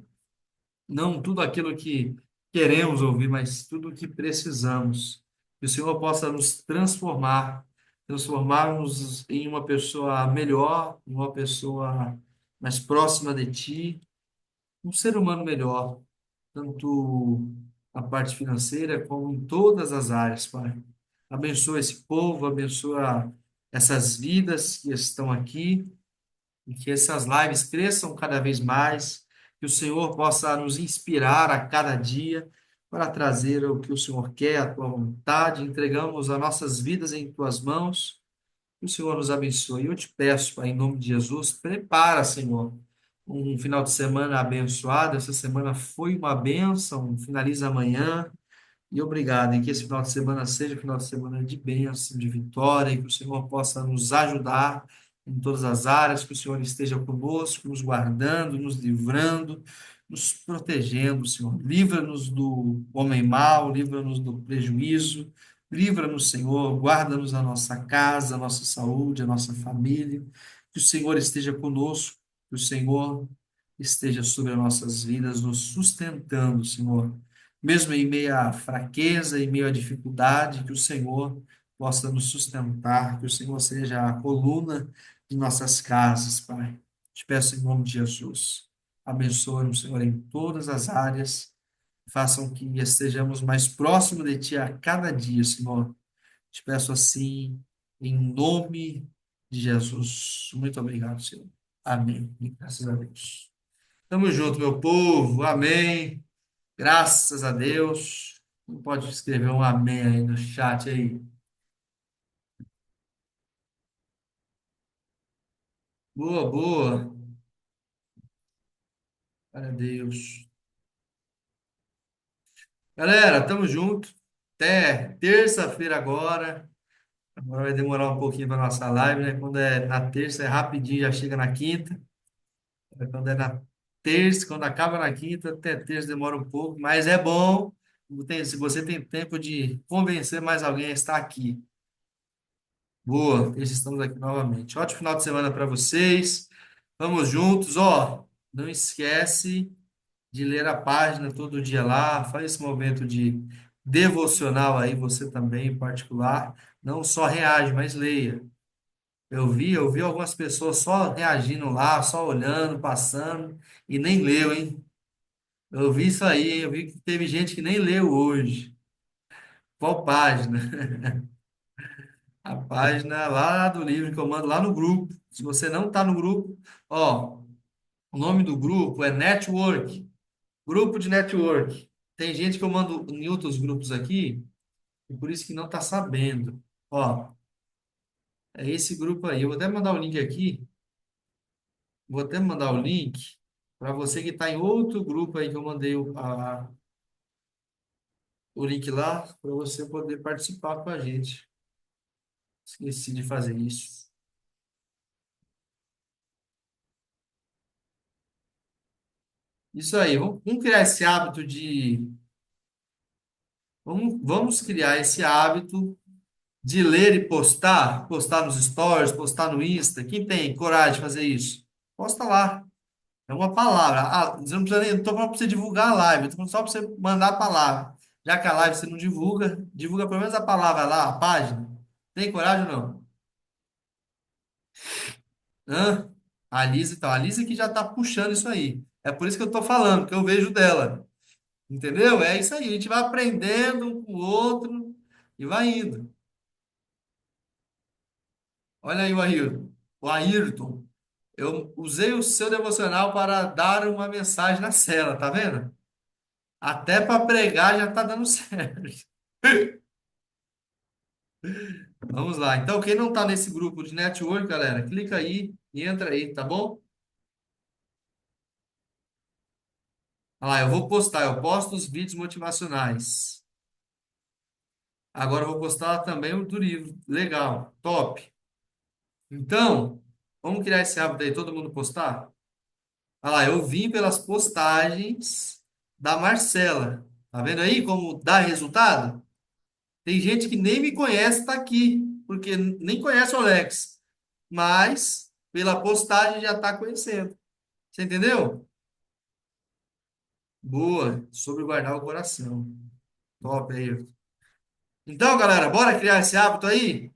não tudo aquilo que queremos ouvir, mas tudo o que precisamos. Que o Senhor possa nos transformar, transformarmos em uma pessoa melhor, uma pessoa mais próxima de Ti, um ser humano melhor, tanto na parte financeira como em todas as áreas, Pai. Abençoa esse povo, abençoa essas vidas que estão aqui e que essas lives cresçam cada vez mais, que o Senhor possa nos inspirar a cada dia para trazer o que o Senhor quer, a tua vontade. Entregamos as nossas vidas em tuas mãos. Que o Senhor nos abençoe. Eu te peço, Pai, em nome de Jesus, prepara, Senhor, um final de semana abençoado. Essa semana foi uma bênção, finaliza amanhã. E obrigado, e que esse final de semana seja um final de semana de bênção, de vitória, e que o Senhor possa nos ajudar em todas as áreas, que o Senhor esteja conosco, nos guardando, nos livrando, nos protegendo, Senhor. Livra-nos do homem mau, livra-nos do prejuízo, livra-nos, Senhor, guarda-nos a nossa casa, a nossa saúde, a nossa família, que o Senhor esteja conosco, que o Senhor esteja sobre as nossas vidas, nos sustentando, Senhor mesmo em meio à fraqueza, em meio à dificuldade, que o Senhor possa nos sustentar, que o Senhor seja a coluna de nossas casas, Pai. Te peço em nome de Jesus. Abençoe-nos, Senhor, em todas as áreas. Façam que estejamos mais próximos de Ti a cada dia, Senhor. Te peço assim, Em nome de Jesus. Muito obrigado, Senhor. Amém. E graças a Deus. Tamo junto, meu povo. Amém. Graças a Deus. Não pode escrever um amém aí no chat aí. Boa, boa. Glória a Deus. Galera, tamo junto. Até terça-feira agora. Agora vai demorar um pouquinho para nossa live, né? Quando é na terça é rapidinho, já chega na quinta. Quando é na terça, quando acaba na quinta, até terça demora um pouco, mas é bom. Se você tem tempo de convencer mais alguém a estar aqui. Boa, terça estamos aqui novamente. Ótimo final de semana para vocês. Vamos juntos, ó. Não esquece de ler a página todo dia lá. Faz esse momento de devocional aí, você também em particular. Não só reage, mas leia. Eu vi algumas pessoas só reagindo lá, só olhando, passando, e nem leu, hein? Eu vi isso aí, hein? Eu vi que teve gente que nem leu hoje. Qual página? A página lá do livro que eu mando lá no grupo. Se você não está no grupo, ó, o nome do grupo é Network, grupo de network. Tem gente que eu mando em outros grupos aqui, e por isso que não está sabendo. Ó, é esse grupo aí. Eu vou até mandar o link aqui. Vou até mandar o link para você que está em outro grupo aí que eu mandei o link lá para você poder participar com a gente. Esqueci de fazer isso. Isso aí, vamos criar esse hábito de. Vamos criar esse hábito de ler e postar, postar nos stories, postar no Insta. Quem tem coragem de fazer isso? Posta lá. É uma palavra. Ah, você não precisa nem. Não estou falando para você divulgar a live, estou falando só para você mandar a palavra. Já que a live você não divulga, divulga pelo menos a palavra lá, a página. Tem coragem ou não? Hã? A Lisa, então, a Lisa que já está puxando isso aí. É por isso que eu estou falando, que eu vejo dela. Entendeu? É isso aí. A gente vai aprendendo um com o outro e vai indo. Olha aí o Ayrton. O Ayrton. Eu usei o seu devocional para dar uma mensagem na cela, tá vendo? Até para pregar já está dando certo. Vamos lá. Então, quem não está nesse grupo de network, galera, clica aí e entra aí, tá bom? Olha lá, eu vou postar, eu posto os vídeos motivacionais. Agora eu vou postar também o do livro. Legal, top. Então, vamos criar esse hábito aí, todo mundo postar? Olha lá, eu vim pelas postagens da Marcela. Tá vendo aí como dá resultado? Tem gente que nem me conhece, tá aqui, porque nem conhece o Alex, mas pela postagem já tá conhecendo. Você entendeu? Boa, sobre guardar o coração. Top aí. Então, galera, bora criar esse hábito aí?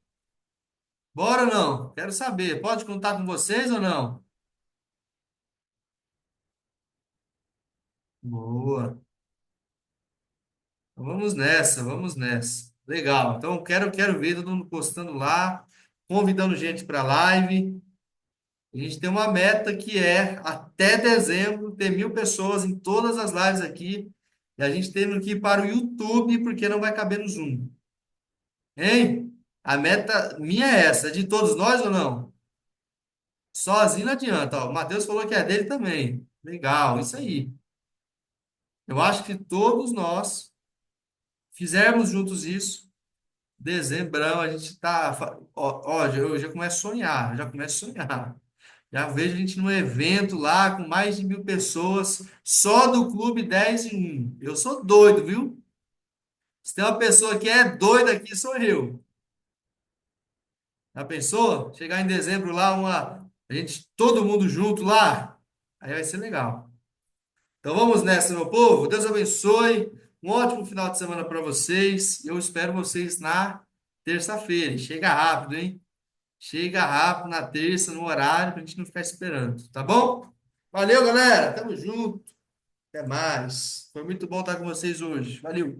Bora ou não? Quero saber. Pode contar com vocês ou não? Boa. Então, vamos nessa, vamos nessa. Legal. Então, quero ver todo mundo postando lá, convidando gente para a live. A gente tem uma meta que é, até dezembro, ter 1.000 pessoas em todas as lives aqui. E a gente tendo que ir para o YouTube, porque não vai caber no Zoom. Hein? A meta minha é essa. É de todos nós ou não? Sozinho não adianta. Ó. O Matheus falou que é dele também. Legal, isso aí. Eu acho que todos nós fizermos juntos isso. Dezembrão, a gente tá. Ó, eu já começo a sonhar, já começo a sonhar. Já vejo a gente num evento lá com mais de 1.000 pessoas, só do Clube 10 em 1. Eu sou doido, viu? Se tem uma pessoa que é doida aqui, sou eu. Já pensou? Chegar em dezembro lá, a gente, todo mundo junto lá, aí vai ser legal. Então vamos nessa, meu povo. Deus abençoe. Um ótimo final de semana para vocês. Eu espero vocês na terça-feira. Chega rápido, hein? Chega rápido na terça, no horário, para a gente não ficar esperando, tá bom? Valeu, galera. Tamo junto. Até mais. Foi muito bom estar com vocês hoje. Valeu.